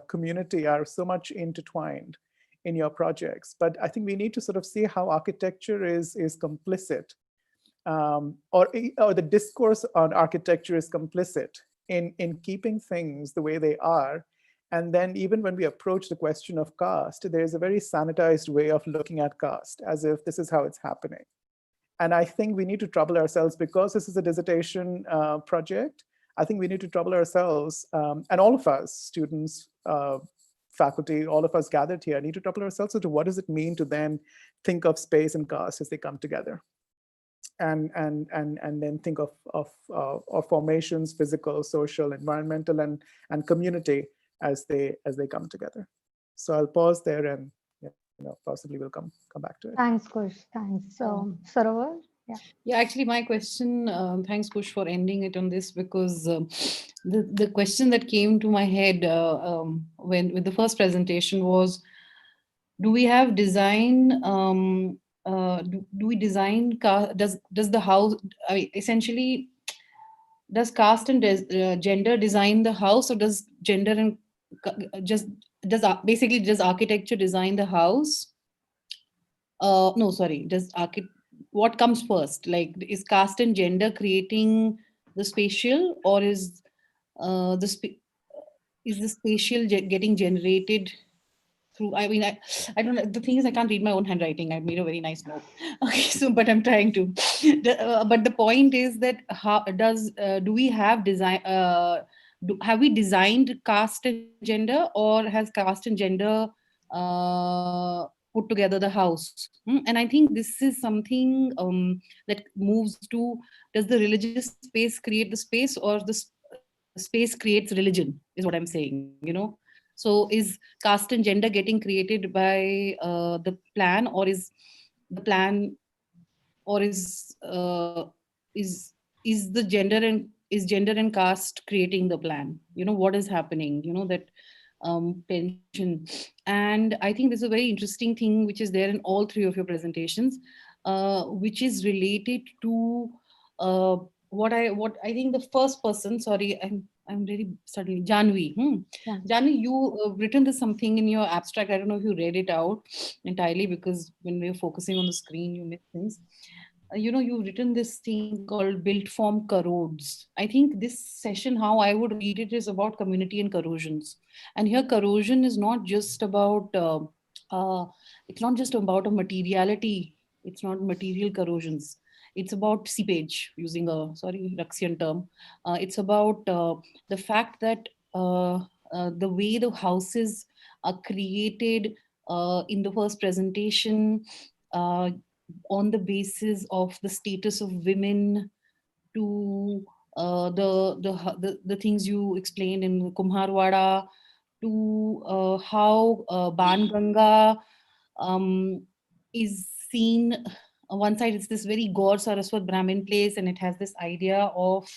Speaker 8: community are so much intertwined in your projects. But I think we need to sort of see how architecture is complicit, or the discourse on architecture is complicit in keeping things the way they are. And then even when we approach the question of caste, there is a very sanitized way of looking at caste, as if this is how it's happening. And I think we need to trouble ourselves, because this is a dissertation project. I think we need to trouble ourselves, and all of us, students, faculty, all of us gathered here, need to trouble ourselves as to what does it mean to then think of space and caste as they come together, and then think of formations, physical, social, environmental, and community as they come together. So I'll pause there, and possibly we'll come back to it.
Speaker 1: Thanks, Kush. Thanks. So, Sarovar?
Speaker 2: Yeah, actually, my question, thanks, Kush, for ending it on this, because the question that came to my head with the first presentation was, do we have design, do we design, does the house, I mean, essentially, does caste and gender design the house, or does gender and basically does architecture design the house? No, sorry, what comes first? Like, is caste and gender creating the spatial, or is the spatial getting generated through? I mean, I don't know. The thing is, I can't read my own handwriting. I made a very nice note. Okay, so but I'm trying to. But the point is that do we have design? Have we designed caste and gender, or has caste and gender put together the house? And I think this is something that moves to, does the religious space create the space, or the space creates religion, is what I'm saying, So is caste and gender getting created by the plan, or is the plan, or is the gender and caste creating the plan? What is happening? That tension. And I think this is a very interesting thing which is there in all three of your presentations, which is related to what I think the first person, sorry, I'm really suddenly, Janvi.
Speaker 1: Yeah.
Speaker 2: Janvi, you written this something in your abstract. I don't know if you read it out entirely, because when we were focusing on the screen, you missed things. You've written this thing called built form corrodes. I think this session, how I would read it, is about community and corrosions. And here corrosion is not just about, it's not just about a materiality. It's not material corrosions. It's about seepage, using a, Ruxian term. It's about the fact that the way the houses are created in the first presentation, on the basis of the status of women, to the things you explained in Kumharwada, to how Banganga is seen. On one side, it's this very Gaur Saraswat Brahmin place, and it has this idea of,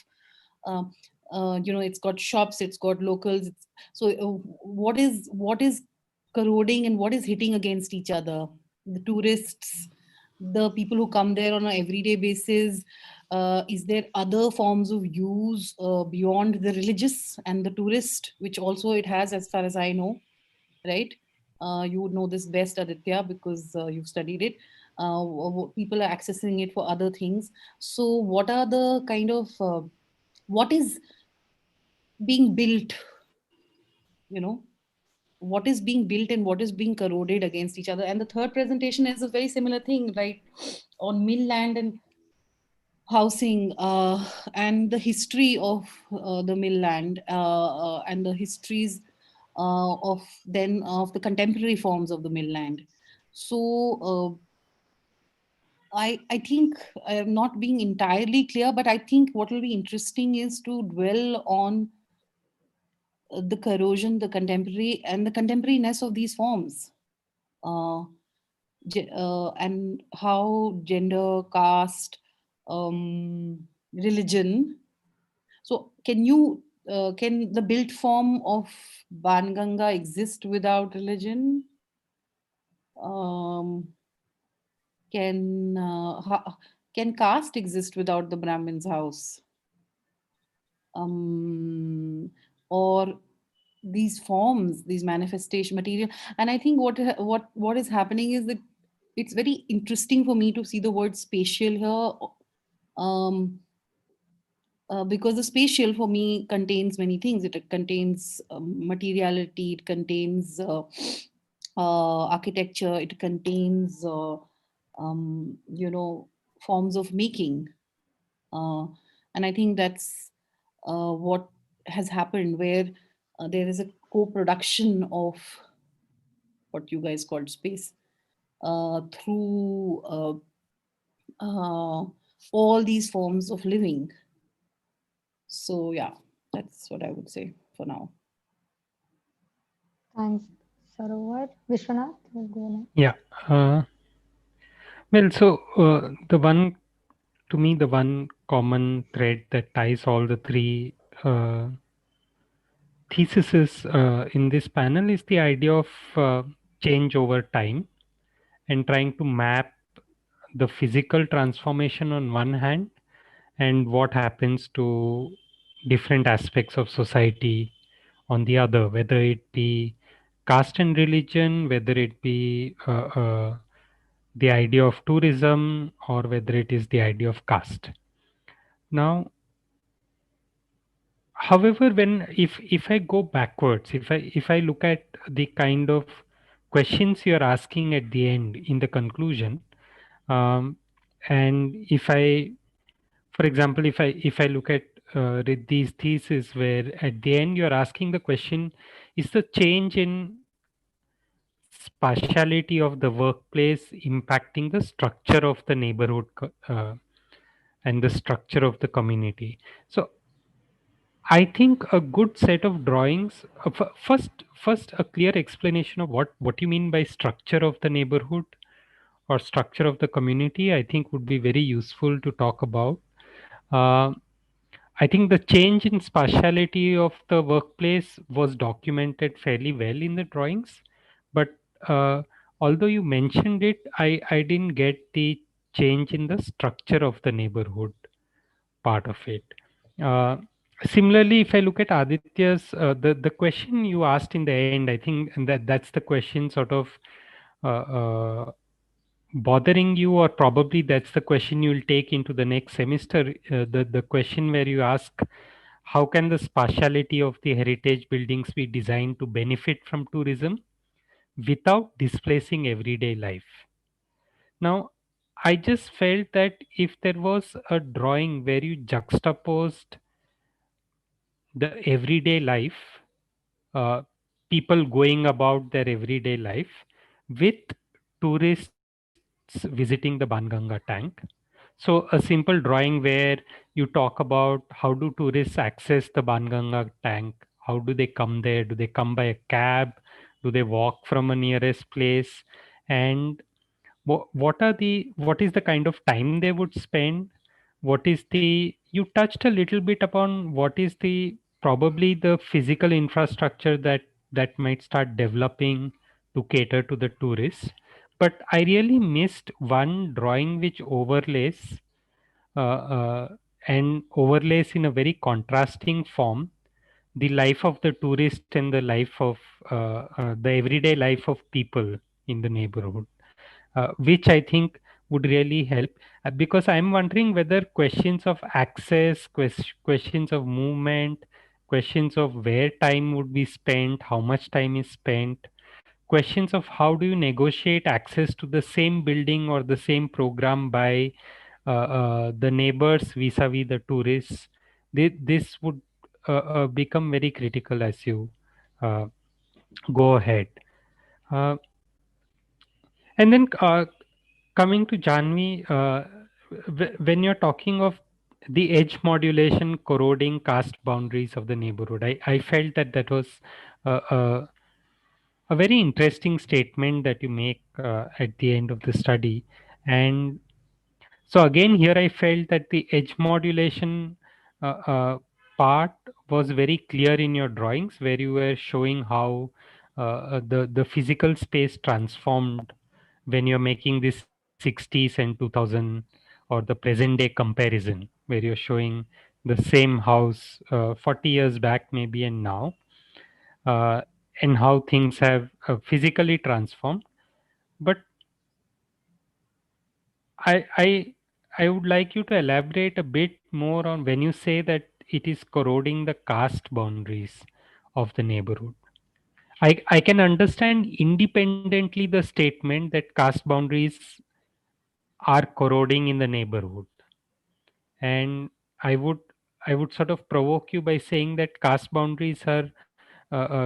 Speaker 2: it's got shops, it's got locals. So what is corroding and what is hitting against each other? The tourists, the people who come there on an everyday basis. Is there other forms of use beyond the religious and the tourist, which also it has, as far as I know, right? You would know this best, Aditya, because you've studied it. People are accessing it for other things. So what are the kind of, what is being built, what is being built and what is being corroded against each other? And the third presentation is a very similar thing, right? On mill land and housing, and the history of the mill land, and the histories of the contemporary forms of the mill land. So I think I am not being entirely clear, but I think what will be interesting is to dwell on the corrosion, the contemporary, and the contemporariness of these forms, and how gender, caste, religion can the built form of Banganga exist without religion? Can caste exist without the Brahmin's house? Or these forms, these manifestation material. And I think what is happening is that it's very interesting for me to see the word spatial here, because the spatial for me contains many things. It contains materiality, it contains architecture, it contains forms of making, and I think that's what has happened, where there is a co-production of what you guys called space through all these forms of living. So yeah, that's what I would say for now.
Speaker 1: Thanks, Sarovar. Vishwanath, will go next.
Speaker 4: Yeah. Well, so to me, the one common thread that ties all the three theses in this panel is the idea of change over time, and trying to map the physical transformation on one hand and what happens to different aspects of society on the other, whether it be caste and religion, whether it be the idea of tourism, or whether it is the idea of caste. Now, however, if I go backwards, if I look at the kind of questions you're asking at the end in the conclusion, and if I, for example, if I look at these theses where at the end you're asking the question, is the change in spatiality of the workplace impacting the structure of the neighborhood and the structure of the community? So I think a good set of drawings, first a clear explanation of what you mean by structure of the neighborhood or structure of the community, I think would be very useful to talk about. I think the change in spatiality of the workplace was documented fairly well in the drawings, but although you mentioned it, I didn't get the change in the structure of the neighborhood part of it. Uh, Similarly, if I look at Aditya's, the question you asked in the end, I think that's the question sort of bothering you, or probably that's the question you'll take into the next semester. The question where you ask, how can the spatiality of the heritage buildings be designed to benefit from tourism without displacing everyday life? Now, I just felt that if there was a drawing where you juxtaposed the everyday life, uh, people going about their everyday life with tourists visiting the Banganga tank. So a simple drawing where you talk about how do tourists access the Banganga tank? How do they come there? Do they come by a cab? Do they walk from a nearest place? And what is the kind of time they would spend? What is the, you touched a little bit upon what is the probably the physical infrastructure that might start developing to cater to the tourists, but I really missed one drawing which overlays and overlays in a very contrasting form the life of the tourist and the life of the everyday life of people in the neighborhood, which I think would really help, because I'm wondering whether questions of access, questions of movement, questions of where time would be spent, how much time is spent, questions of how do you negotiate access to the same building or the same program by the neighbors vis-a-vis the tourists, this would become very critical as you uh, go ahead. Uh, and then coming to Janvi, when you're talking of the edge modulation corroding caste boundaries of the neighborhood, I felt that was a very interesting statement that you make at the end of the study. And so again, here I felt that the edge modulation part was very clear in your drawings, where you were showing how the physical space transformed when you're making this 60s and 2000 or the present day comparison, where you're showing the same house 40 years back maybe and now, uh, and how things have physically transformed. But I I would like you to elaborate a bit more on when you say that it is corroding the caste boundaries of the neighborhood. I can understand independently the statement that caste boundaries are corroding in the neighborhood, and I would I would sort of provoke you by saying that caste boundaries are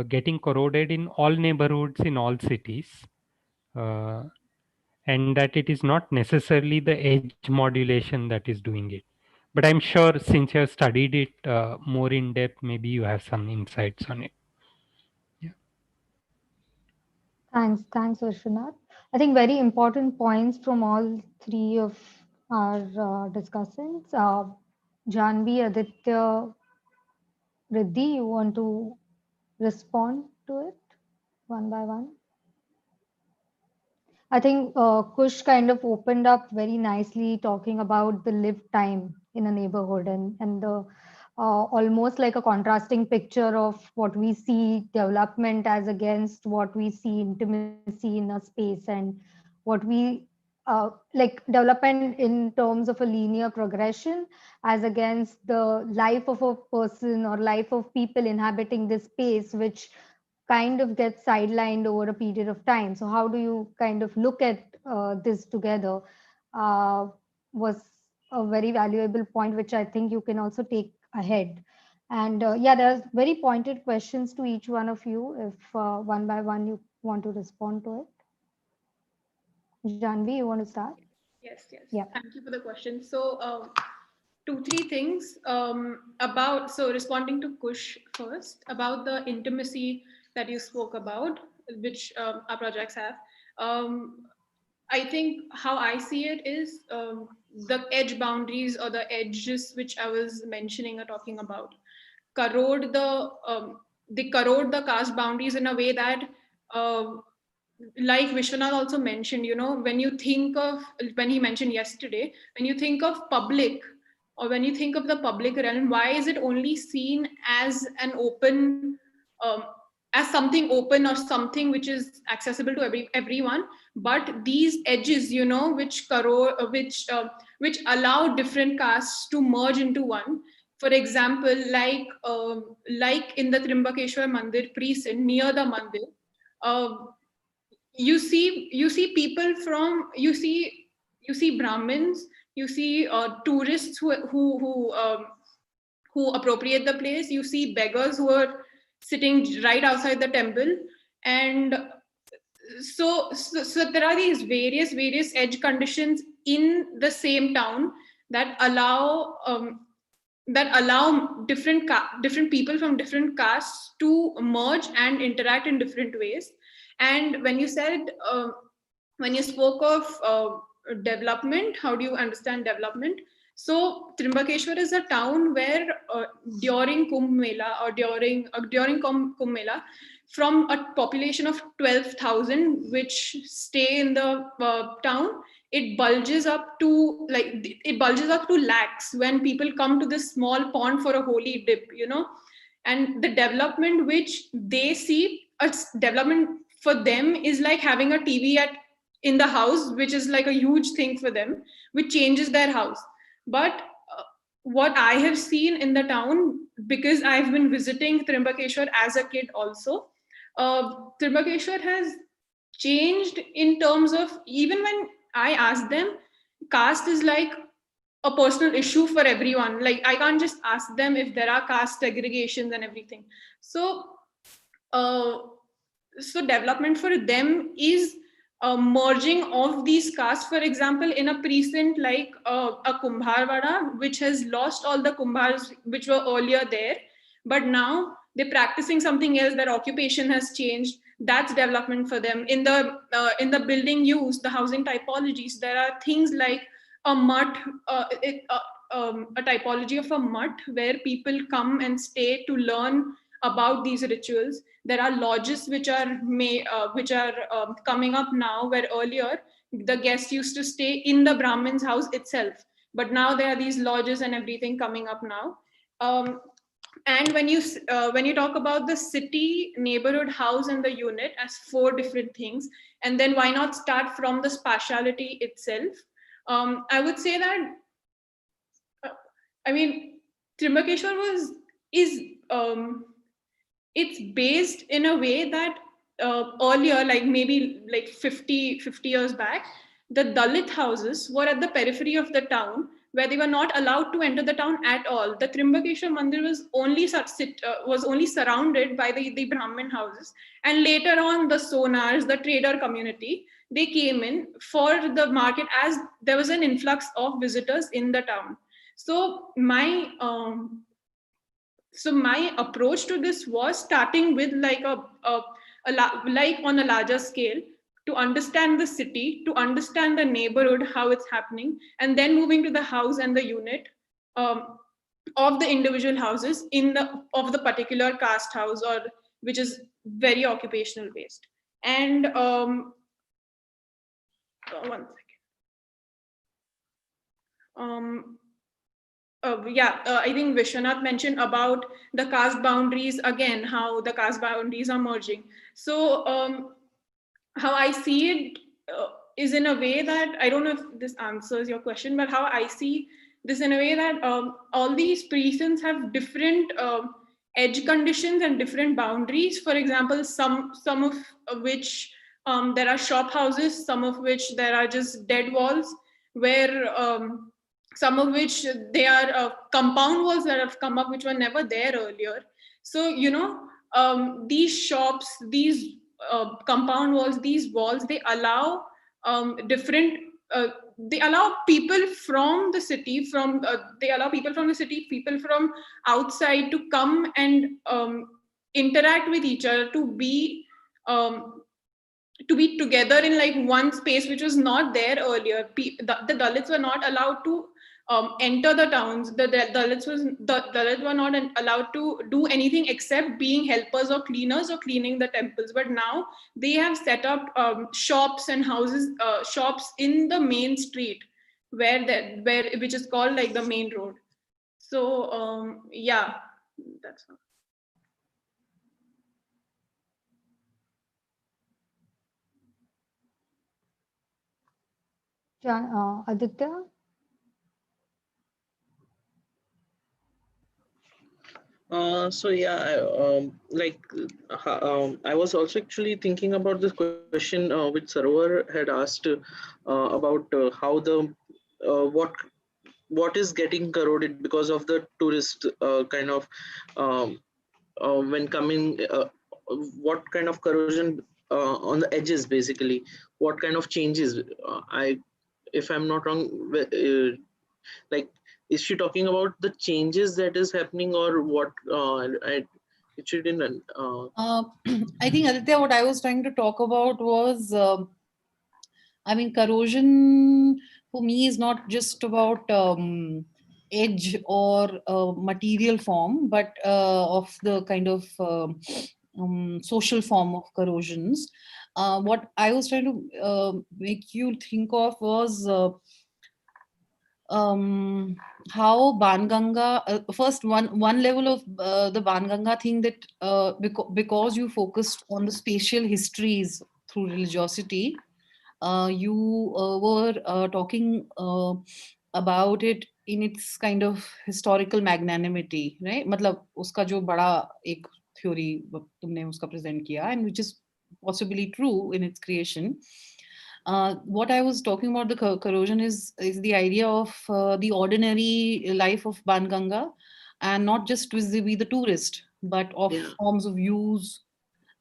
Speaker 4: getting corroded in all neighborhoods in all cities. Uh, and that it is not necessarily the edge modulation that is doing it. But I'm sure since you have studied it more in depth, maybe you have some insights on it. Yeah.
Speaker 1: Thanks, Vishwanath. I think very important points from all three of our discussants. Janvi, Aditya, Riddhi, you want to respond to it one by one? I think Kush kind of opened up very nicely talking about the lived time in a neighborhood and the almost like a contrasting picture of what we see development as against what we see intimacy in a space, and what we like development in terms of a linear progression as against the life of a person or life of people inhabiting this space, which kind of gets sidelined over a period of time. So how do you kind of look at this together was a very valuable point, which I think you can also take ahead. And yeah, there's very pointed questions to each one of you. If one by one you want to respond to it. Janvi, you want to start?
Speaker 5: Yes, yes.
Speaker 1: Yeah.
Speaker 5: Thank you for the question. So, two, three things about, so responding to Kush first, about the intimacy that you spoke about, which our projects have. I think how I see it is the edge boundaries or the edges which I was mentioning or talking about corrode they corrode the caste boundaries in a way that uh, like Vishwanath also mentioned, you know, when you think of, when he mentioned yesterday, when you think of public or when you think of the public realm, why is it only seen as an open, as something open or something which is accessible to everyone? But these edges, you know, which corrode, which allow different castes to merge into one. For example, like in the Trimbakeshwar Mandir precinct near the mandir, uh, you see people from you see Brahmins, you see tourists who appropriate the place, you see beggars who are sitting right outside the temple. And so there are these various edge conditions in the same town that allow different people from different castes to merge and interact in different ways. And when you spoke of development, how do you understand development? So Trimbakeshwar is a town where during Kumbh Mela or during Kumbh Mela, from a population of 12,000 which stay in the town, it bulges up to lakhs when people come to this small pond for a holy dip, you know. And the development which they see, development for them is like having a TV in the house, which is like a huge thing for them, which changes their house. But what I have seen in the town, because I've been visiting Trimbakeshwar as a kid also, Trimbakeshwar has changed in terms of, even when I ask them, caste is like a personal issue for everyone. Like, I can't just ask them if there are caste segregations and everything. So uh, so development for them is merging of these castes. For example, in a precinct like a Kumbharwada, which has lost all the Kumbhars which were earlier there, but now they're practicing something else. Their occupation has changed. That's development for them. In the building use, the housing typologies, there are things like a mutt, a typology of a mutt where people come and stay to learn about these rituals. There are lodges which are coming up now, where earlier the guests used to stay in the Brahmin's house itself, but now there are these lodges and everything coming up now. And when you talk about the city, neighborhood, house, and the unit as 4 different things, and then why not start from the spatiality itself? I would say that, I mean, Trimbakeshwar it's based in a way that earlier, like maybe like 50 years back, the Dalit houses were at the periphery of the town, where they were not allowed to enter the town at all. The Trimbakeshwar Mandir was only surrounded by the Brahmin houses. And later on, the Sonars, the trader community, they came in for the market as there was an influx of visitors in the town. So my approach to this was starting with like like on a larger scale, to understand the city, to understand the neighborhood, how it's happening, and then moving to the house and the unit of the individual houses of the particular caste house, or which is very occupational based. And one second. I think Vishwanath mentioned about the caste boundaries again, how the caste boundaries are merging. So how I see it is in a way that, I don't know if this answers your question, but how I see this in a way that all these precincts have different edge conditions and different boundaries. For example, some of which there are shop houses, some of which there are just dead walls, where some of which they are compound walls that have come up, which were never there earlier. So, these shops, these compound walls, these walls, they allow they allow people from the city, people from outside to come and interact with each other, to be together in like one space, which was not there earlier. The Dalits were not allowed to enter the towns. The Dalits were not allowed to do anything except being helpers or cleaners or cleaning the temples. But now they have set up shops and houses, shops in the main street, which is called like the main road. So yeah, that's all.
Speaker 1: Aditya?
Speaker 6: I was also actually thinking about this question which Sarovar had asked about how what is getting corroded because of the tourist kind of when coming, what kind of corrosion on the edges, basically, what kind of changes. If I'm not wrong, like, is she talking about the changes that is happening, or what? It shouldn't.
Speaker 2: I think, Aditya, what I was trying to talk about was, corrosion for me is not just about edge or material form, but of the kind of social form of corrosions. What I was trying to make you think of was how Banganga, first one level of the Banganga thing, that because you focused on the spatial histories through religiosity, you were talking about it in its kind of historical magnanimity, right? मतलब उसका जो बड़ा एक theory तुमने उसका present किया, and which is possibly true in its creation. What I was talking about, the corrosion, is the idea of the ordinary life of Banganga, and not just vis-a-vis the tourist, but of forms of use,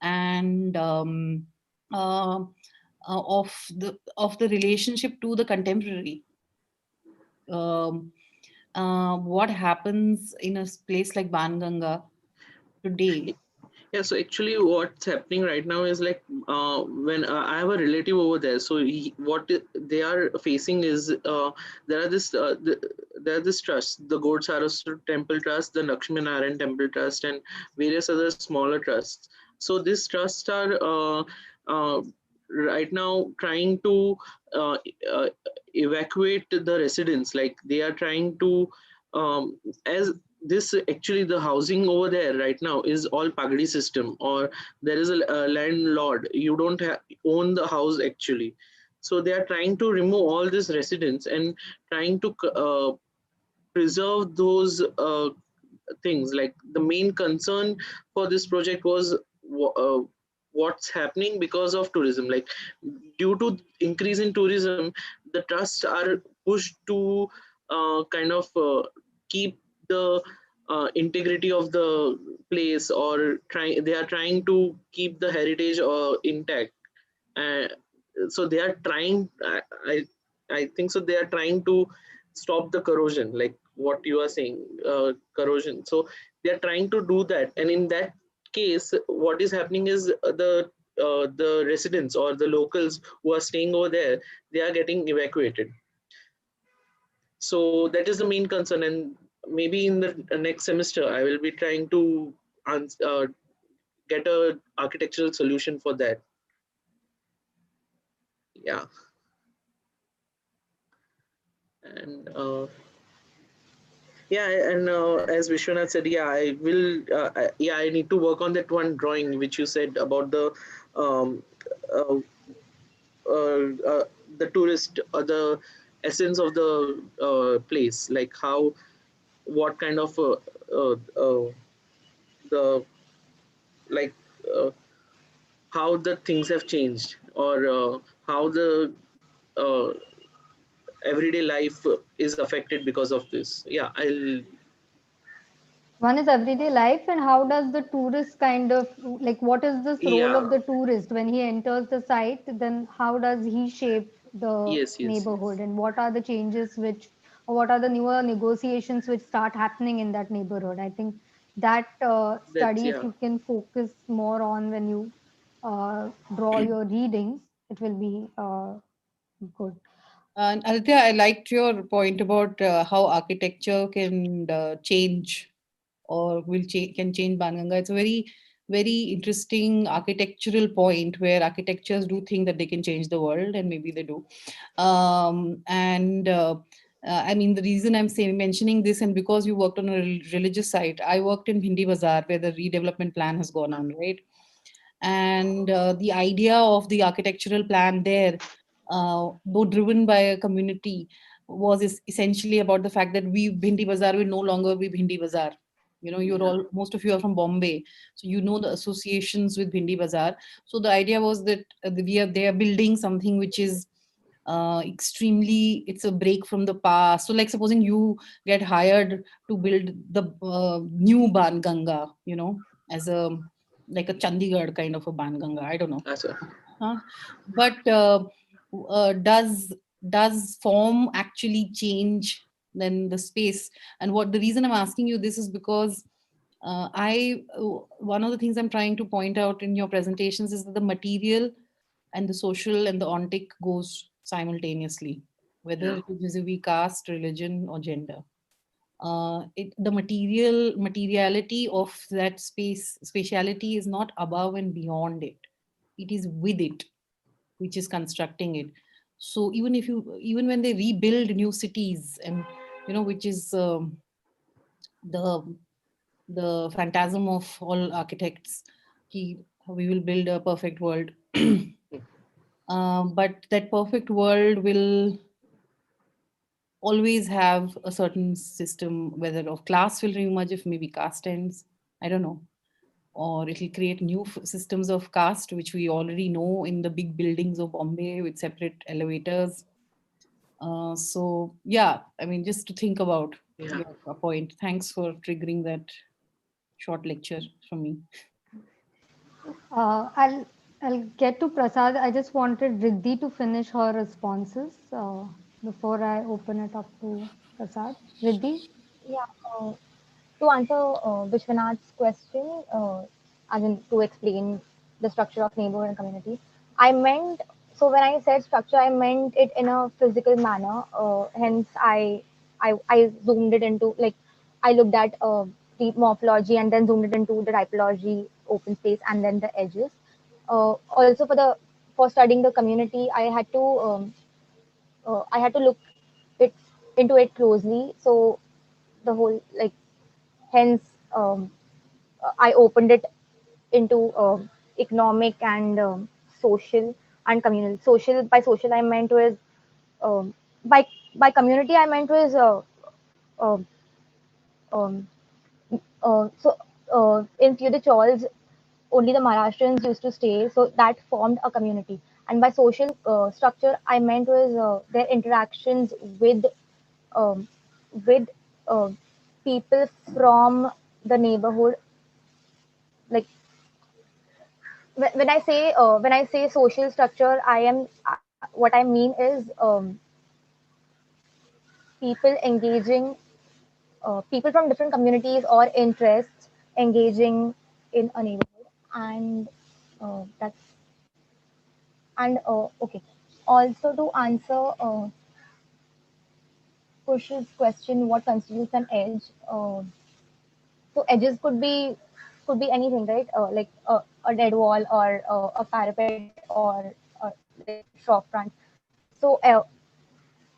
Speaker 2: and of the relationship to the contemporary. What happens in a place like Banganga today?
Speaker 6: Yeah, so actually what's happening right now is like when I have a relative over there, so they are facing is there are there are this trust, the God Saraswati Temple Trust, the Lakshmi Narayan Temple Trust, and various other smaller trusts. So these trusts are uh, right now trying to uh, uh, evacuate the residents, like they are trying to as this actually the housing over there right now is all pagadi system, or there is a landlord, you don't own the house actually. So they are trying to remove all these residents and trying to preserve those things. Like the main concern for this project was what's happening because of tourism, like due to increase in tourism, the trusts are pushed to kind of keep the integrity of the place, or they are trying to keep the heritage intact. uh, so they are trying, I think so they are trying to stop the corrosion, like what you are saying, corrosion. So they are trying to do that, and in that case what is happening is the residents or the locals who are staying over there, they are getting evacuated. So that is the main concern, and maybe in the next semester I will be trying to get a architectural solution for that. Yeah. And yeah, and as Vishwanath said, yeah, I will. Yeah, I need to work on that one drawing which you said about um, uh, the tourist, or the essence of the place, like how, what kind of the like how the things have changed, or how the uh, everyday life is affected because of this. Yeah, I'll.
Speaker 1: One is everyday life, and how does the tourist kind of like, what is this role
Speaker 6: Yeah.
Speaker 1: of the tourist when he enters the site? Then how does he shape the
Speaker 6: Yes. Yes.
Speaker 1: neighborhood, and what are the changes which, or what are the newer negotiations which start happening in that neighborhood? I think that
Speaker 6: That's,
Speaker 1: study, if
Speaker 6: yeah.
Speaker 1: you can focus more on when you draw your readings, it will be good.
Speaker 2: And Aditya, I liked your point about how architecture can change or can change Banganga. It's a very interesting architectural point where architectures do think that they can change the world, and maybe they do. And I mean, the reason I'm saying mentioning this, and because you worked on a religious site, I worked in Bhindi Bazaar where the redevelopment plan has gone on, right? And the idea of the architectural plan there, though driven by a community, was essentially about the fact that we Bhindi Bazaar will no longer be Bhindi Bazaar. You know, you're
Speaker 6: Yeah.
Speaker 2: all most of you are from Bombay, so you know the associations with Bhindi Bazaar. So the idea was that they are building something which is extremely, it's a break from the past. So like supposing you get hired to build the new Ban Ganga, you know, as a like a Chandigarh kind of a Ban Ganga. I don't know.
Speaker 6: Sir.
Speaker 2: Huh? But does form actually change then the space? And what the reason I'm asking you this is because one of the things I'm trying to point out in your presentations is that the material and the social and the ontic goes simultaneously, whether
Speaker 6: Yeah.
Speaker 2: it is vis-a-vis caste, religion, or gender. The materiality of that spatiality is not above and beyond it. It is with it, which is constructing it. So even when they rebuild new cities, and you know, which is the phantasm of all architects, we will build a perfect world. But that perfect world will always have a certain system, whether of class will reemerge if maybe caste ends, I don't know, or it'll create new systems of caste, which we already know in the big buildings of Bombay with separate elevators. So yeah, I mean, just to think about
Speaker 6: Yeah.
Speaker 2: your point. Thanks for triggering that short lecture from me.
Speaker 1: I'll get to Prasad. I just wanted Riddhi to finish her responses before I open it up to Prasad. Riddhi?
Speaker 7: Yeah, to answer Vishwanath's question, as in to explain the structure of neighborhood and community. I meant, so when I said structure, I meant it in a physical manner. Hence, I zoomed it into, like, I looked at the morphology and then zoomed it into the typology, open space, and then the edges. Also, for studying the community, I had to look it into it closely. So the whole, like, hence I opened it into economic and social and communal. Social, by social I meant was um, by community I meant was uh, um, so in few the chawls only the Maharashtrians used to stay, so that formed a community. And by social structure I meant was their interactions um, with uh, people from the neighborhood. Like, when I say social structure, what I mean is people engaging, people from different communities or interests engaging in a neighborhood, and that's and okay. Also, to answer Kush's question, what constitutes an edge? So edges could be anything, right? Like a dead wall or a parapet or like shop front. So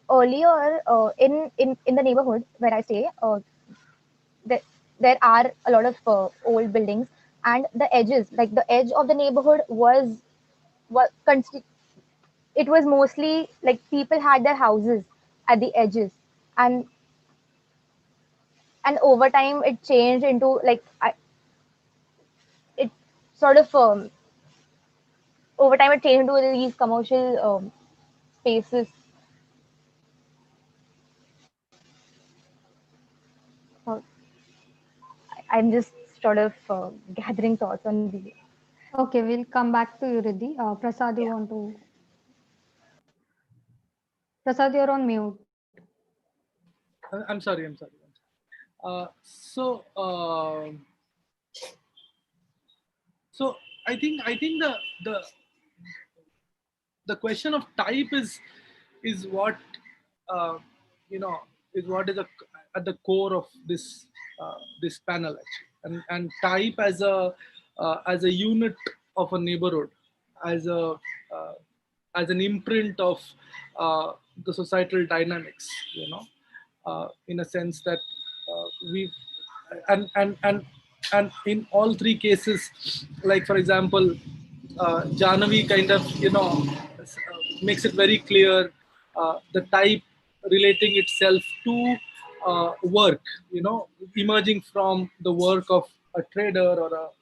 Speaker 7: earlier in the neighborhood where I stay, there, there are a lot of old buildings, and the edges, like the edge of the neighborhood was it was mostly like people had their houses at the edges, and over time it changed into like it sort of over time it changed into these commercial spaces. So I'm just sort of gathering thoughts on the.
Speaker 1: Okay, we'll come back to you, Riddhi. Prasad, you want to? Prasad, you're on mute.
Speaker 9: I'm sorry. So so I think the the question of type is what uh, you know is what is at the core of this panel actually, and type as a unit of a neighborhood, as a uh, as an imprint of the societal dynamics, in a sense that we and and and and in all three cases, like for example, Janavi kind of makes it very clear, the type relating itself to work, emerging from the work of a trader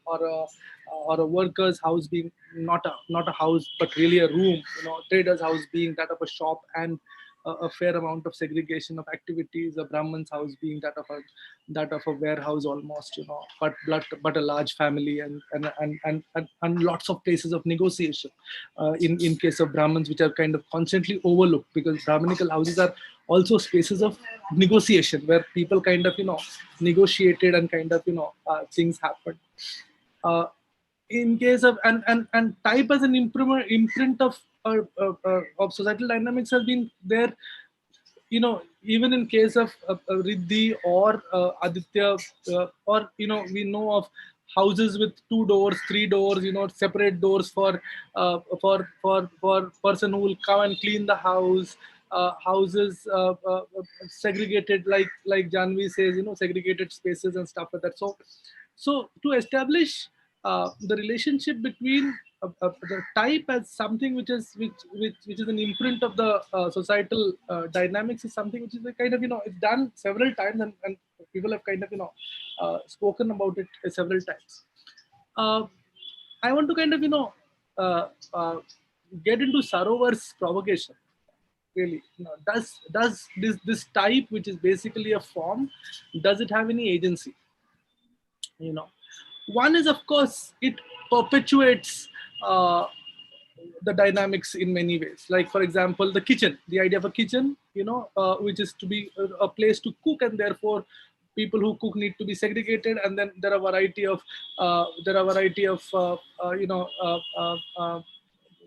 Speaker 9: or a worker's house being not a house but really a room, trader's house being that of a shop, and a fair amount of segregation of activities, a Brahman's house being that of a warehouse almost, but a large family, and lots of places of negotiation in case of Brahmins, which are kind of constantly overlooked, because Brahminical houses are also spaces of negotiation where people kind of negotiated, and kind of things happened. In case of and type as an imprint of societal dynamics has been there, even in case of Riddhi or Aditya, or we know of houses with 2 doors, 3 doors, separate doors for person who will come and clean the house. Houses segregated, like Janvi says, segregated spaces and stuff like that. So to establish the relationship between the type as something which is an imprint of the societal dynamics is something which is a kind of it's done several times, and people have kind of spoken about it several times. I want to kind of uh, uh, get into Sarovar's provocation. Really, does this type, which is basically a form, does it have any agency? One is, of course, it perpetuates the dynamics in many ways. Like, for example, the kitchen, the idea of a kitchen, which is to be a place to cook, and therefore people who cook need to be segregated, and then there are variety of you know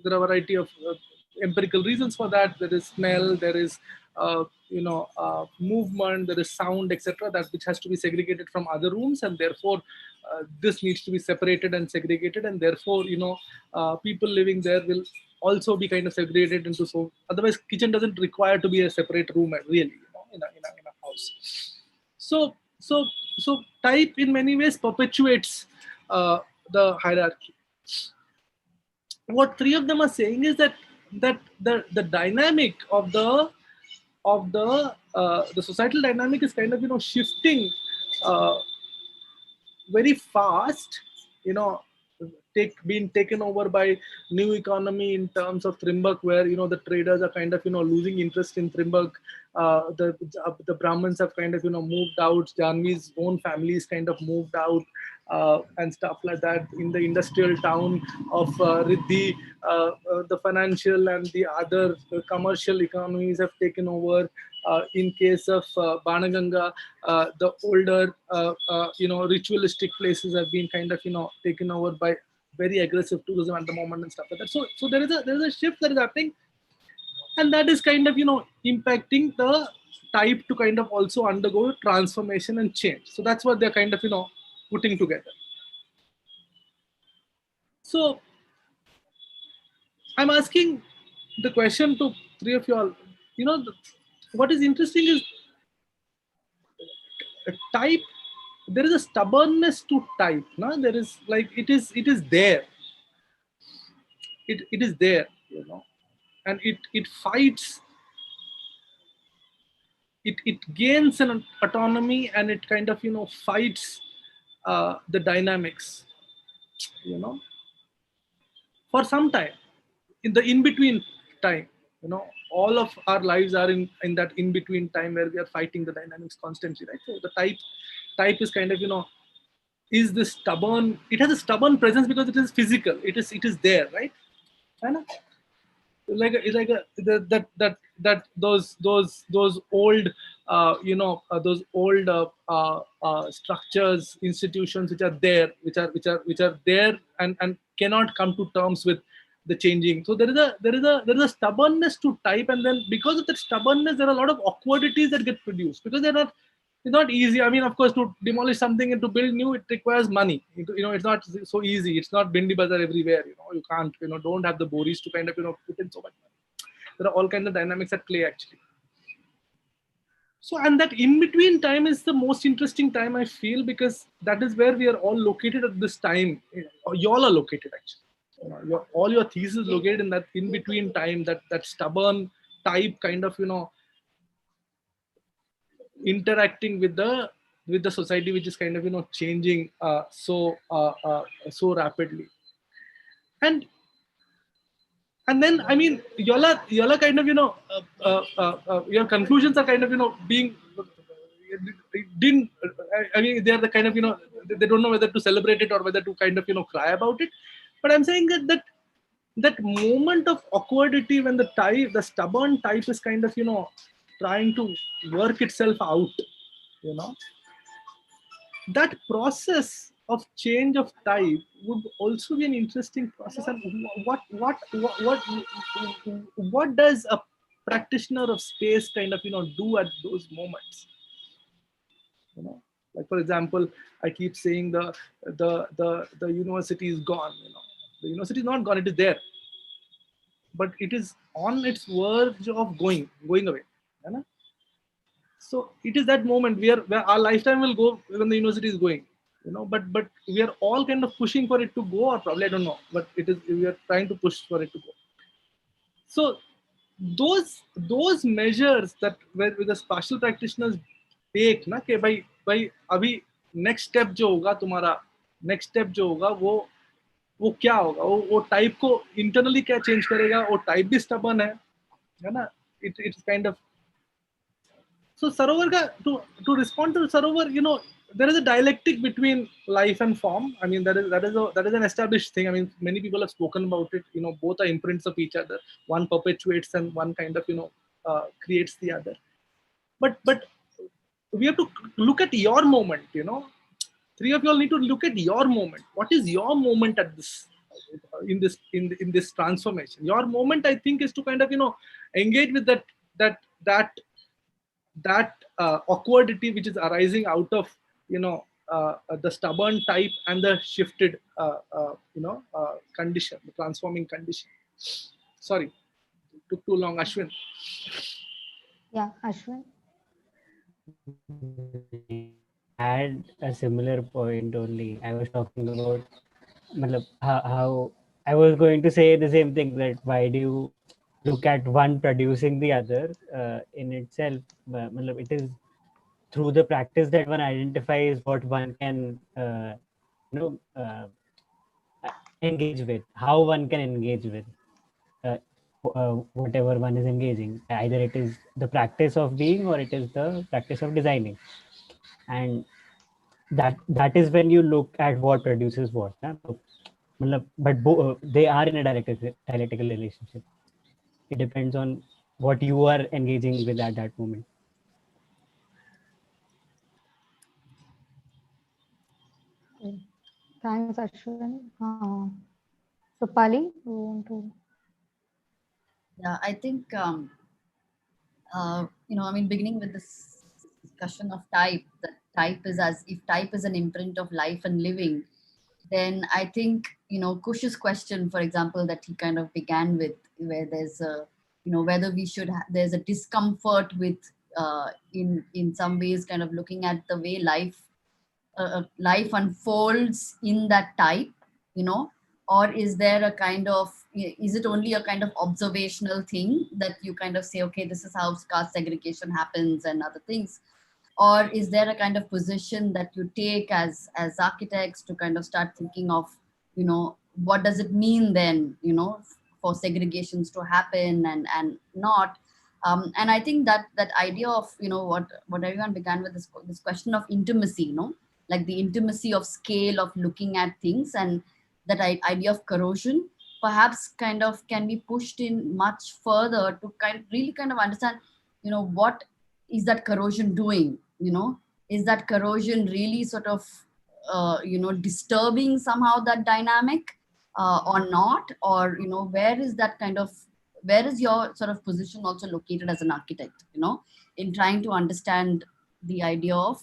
Speaker 9: there are variety of empirical reasons for that. There is smell, there is movement, there is sound, etc. That which has to be segregated from other rooms, and therefore this needs to be separated and segregated, and therefore people living there will also be kind of segregated into. So otherwise kitchen doesn't require to be a separate room really, in a house. So type in many ways perpetuates the hierarchy. What three of them are saying is that the dynamic of the societal dynamic is kind of shifting very fast, being taken over by new economy in terms of Trimbak, where the traders are kind of losing interest in Trimbak. The Brahmins have kind of moved out. Janvi's own families kind of moved out, and stuff like that. In the industrial town of Riddhi, the financial and the other commercial economies have taken over. In case of Banaganga, the older ritualistic places have been kind of taken over by very aggressive tourism at the moment and stuff like that. So there is a shift that is happening, and that is kind of impacting the type to kind of also undergo transformation and change. So that's what they're kind of putting together. So I'm asking the question to three of you all. What is interesting is type. There is a stubbornness to type. No? There is like it is there. It is there, and it fights. It gains an autonomy, and it kind of fights the dynamics, for some time. In the in-between time, all of our lives are in that in-between time where we are fighting the dynamics constantly, right? So the type is kind of is this stubborn. It has a stubborn presence because it is physical. It is there, right? Those old those old structures, institutions which are there, which are there and cannot come to terms with the changing. So there is a stubbornness to type, and then because of that stubbornness, there are a lot of awkwardities that get produced because it's not easy. I mean, of course, to demolish something and to build new, it requires money. It's not so easy. It's not Bindi Bazaar everywhere. You can't, don't have the boris to kind of, put in so much money. There are all kinds of dynamics at play, actually. So, and that in-between time is the most interesting time, I feel, because that is where we are all located at this time. You all are located, actually. All your thesis located in that in-between time, that stubborn type kind of, interacting with the society, which is kind of changing so rapidly. And then, I mean, y'all are kind of your conclusions are kind of being I mean, they are the kind of they don't know whether to celebrate it or whether to kind of cry about it. But I'm saying that moment of awkwardity when the stubborn type is kind of trying to work itself out, that process of change of type would also be an interesting process. And what does a practitioner of space kind of do at those moments? Like, for example, I keep saying the university is gone. The university is not gone; it is there, but it is on its verge of going away. So it is that moment where our lifetime will go when the university is going, but we are all kind of pushing for it to go, or probably I don't know, but we are trying to push for it to go. So those measures that where the spatial practitioners take ना कि भाई अभी next step जो होगा तुम्हारा next step जो होगा वो क्या होगा, वो टाइप को internally क्या change करेगा, वो टाइप भी stubborn है ना, it's kind of. So Sarovar to respond to Sarovar, there is a dialectic between life and form. I mean, that is an established thing. I mean, many people have spoken about it. Both are imprints of each other. One perpetuates and one kind of creates the other. But we have to look at your moment, you know. Three of you all need to look at your moment. What is your moment at this, in this transformation? Your moment, I think, is to kind of, you know, engage with that awkwardity which is arising out of, you know, the stubborn type and the shifted, condition, the transforming condition. Sorry, it took too long, Ashwin.
Speaker 1: Yeah, Ashwin.
Speaker 10: Had a similar point only. I was talking about how I was going to say the same thing, that why do you look at one producing the other in itself? It is through the practice that one identifies what one can engage with, how one can engage with whatever one is engaging. Either it is the practice of being or it is the practice of designing, and that is when you look at what produces what. So, but they are in a dialectical relationship. It depends on what you are engaging with at that moment.
Speaker 1: Okay. Thanks, Ashwin. So, Pali, you want to?
Speaker 11: Yeah, I think, I mean, beginning with this discussion of type, that type is as if type is an imprint of life and living, then I think, Kush's question, for example, that he kind of began with, where there's a, whether we should, there's a discomfort with, in some ways, kind of looking at the way life unfolds in that type, or is there a kind of, is it only a kind of observational thing that you kind of say, okay, this is how caste segregation happens and other things, or is there a kind of position that you take as architects to kind of start thinking of, what does it mean then, for segregations to happen and not. And I think that idea of, what everyone began with, this question of intimacy, like the intimacy of scale of looking at things, and that idea of corrosion perhaps kind of can be pushed in much further to really kind of understand, what is that corrosion doing, is that corrosion really sort of, disturbing somehow that dynamic or not, or, where is that kind of, where is your sort of position also located as an architect, in trying to understand the idea of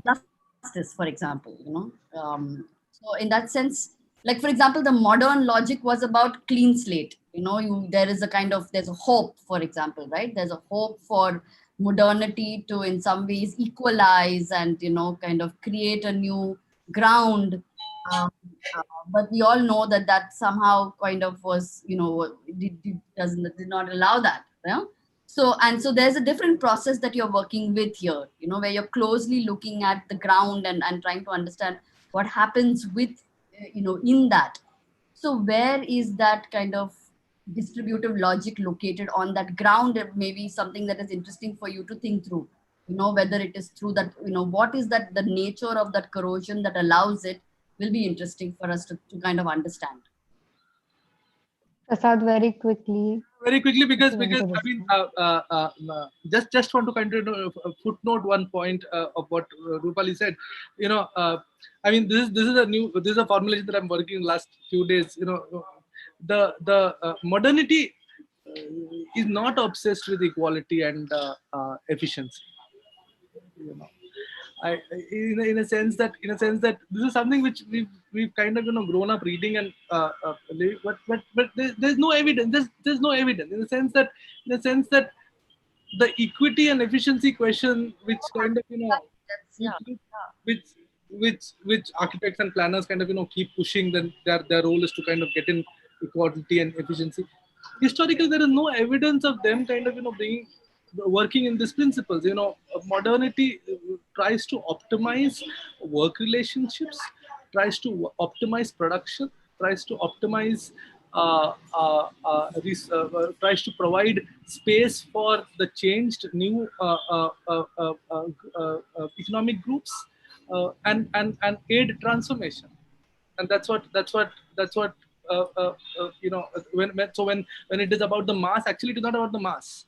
Speaker 11: justice, for example, so in that sense, like, for example, the modern logic was about clean slate, there is a kind of, there's a hope, for example, right? There's a hope for modernity to in some ways equalize and, kind of create a new ground. But we all know that somehow kind of was, did not allow that, so there's a different process that you're working with here, where you're closely looking at the ground and trying to understand what happens with, in that. So where is that kind of distributive logic located on that ground? Maybe something that is interesting for you to think through, whether it is through that, what is that, the nature of that corrosion that allows it, will be interesting for us to kind of understand.
Speaker 1: Prasad, very quickly.
Speaker 9: Very quickly, because I mean, just want to continue, footnote one point of what Rupali said. I mean, this is a formulation that I'm working last few days. The modernity is not obsessed with equality and efficiency. In a sense that this is something which we've kind of grown up reading and but there's no evidence. There's no evidence in the sense that the equity and efficiency question, which kind of which architects and planners kind of keep pushing, then their role is to kind of get in equality and efficiency. Historically, there is no evidence of them kind of being working in these principles. Modernity tries to optimize work relationships, tries to optimize production, tries to optimize tries to provide space for the changed new economic groups and aid transformation. And that's what when it is about the mass, actually it is not about the mass.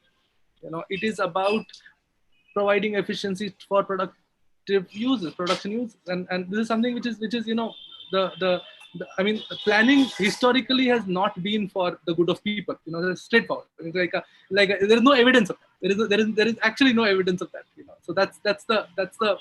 Speaker 9: It is about providing efficiency for productive uses, production uses, and this is something which is the I mean, planning historically has not been for the good of people. It's straightforward. It's there is no evidence of that. There is actually no evidence of that. So that's the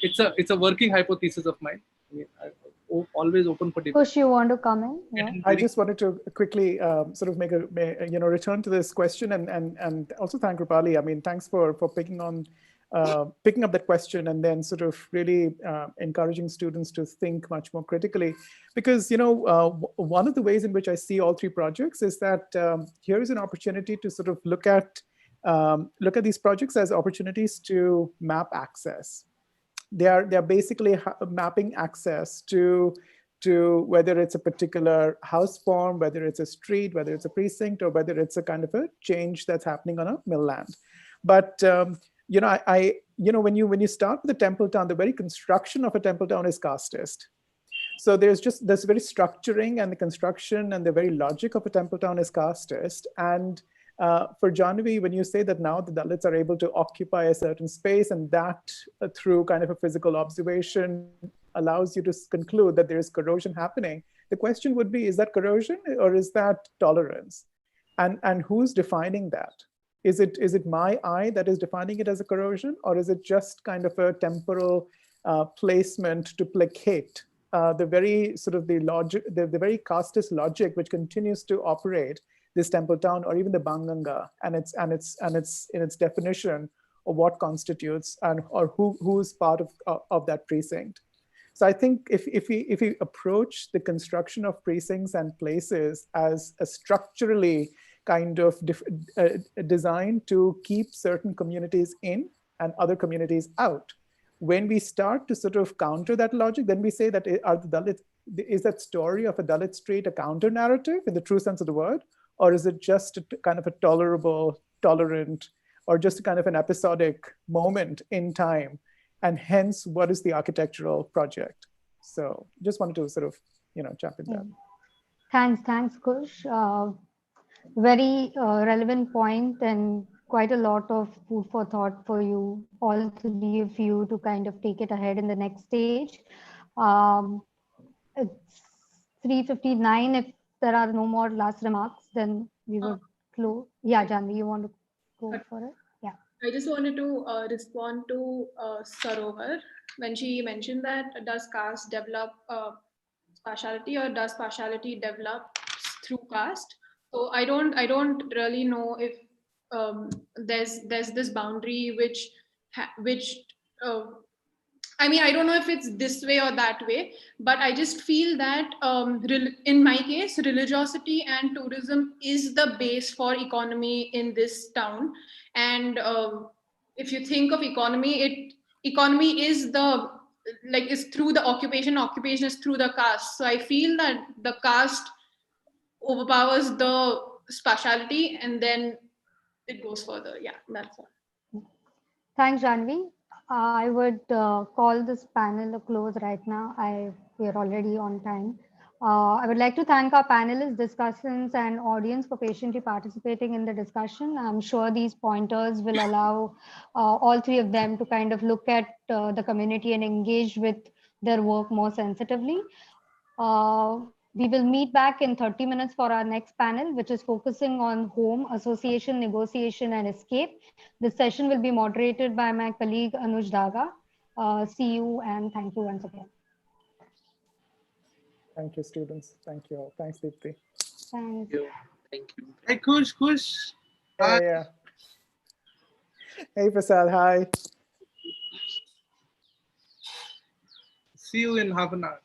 Speaker 9: it's a working hypothesis of mine. I mean, I'm always open for debate.
Speaker 1: Kush, you want to comment? Yeah.
Speaker 8: I just wanted to quickly sort of return to this question and also thank Rupali. I mean, thanks for picking up that question and then sort of really encouraging students to think much more critically, because one of the ways in which I see all three projects is that here is an opportunity to sort of look at these projects as opportunities to map access. They are basically mapping access to whether it's a particular house form, whether it's a street, whether it's a precinct, or whether it's a kind of a change that's happening on a mill land. But when you start with the temple town, the very construction of a temple town is casteist. So there's very structuring, and the construction and the very logic of a temple town is casteist. And for Janvi, when you say that now the Dalits are able to occupy a certain space, and that through kind of a physical observation allows you to conclude that there is corrosion happening, the question would be, is that corrosion or is that tolerance? And who's defining that? Is it my eye that is defining it as a corrosion, or is it just kind of a temporal placement to placate the very sort of the logic, the very casteist logic which continues to operate this temple town, or even the Banganga and its definition of what constitutes or who's part of that precinct. So I think if we approach the construction of precincts and places as a structurally kind of designed to keep certain communities in and other communities out, when we start to sort of counter that logic, then we say that is that story of a Dalit street a counter narrative in the true sense of the word, or is it just a kind of a tolerant, or just a kind of an episodic moment in time? And hence, what is the architectural project? So just wanted to sort of, jump in there.
Speaker 1: Thanks, Kush. Very relevant point, and quite a lot of food for thought for you, all three of you, to kind of take it ahead in the next stage. It's 3:59. If there are no more last remarks, then we would close. Yeah, Janvi, you want to go for it? Yeah.
Speaker 5: I just wanted to respond to Sarovar when she mentioned that does caste develop spatiality, or does spatiality develop through caste? So I don't really know if there's this boundary which I mean, I don't know if it's this way or that way, but I just feel that in my case, religiosity and tourism is the base for economy in this town. And if you think of economy is is through the occupation is through the caste. So I feel that the caste overpowers the spatiality, and then it goes further. Yeah, that's all.
Speaker 1: Thanks, Janvi. I would call this panel a close right now. We are already on time. I would like to thank our panelists, discussants, and audience for patiently participating in the discussion. I'm sure these pointers will allow all three of them to kind of look at the community and engage with their work more sensitively. We will meet back in 30 minutes for our next panel, which is focusing on home, association, negotiation, and escape. This session will be moderated by my colleague Anuj Daga. See you, and thank you once again.
Speaker 8: Thank you, students. Thank you all. Thanks, Deepthi.
Speaker 1: Thanks.
Speaker 6: Thank you.
Speaker 9: Hey, Kush.
Speaker 8: Yeah. Hey, Prasad. Hi.
Speaker 9: See you in half an hour.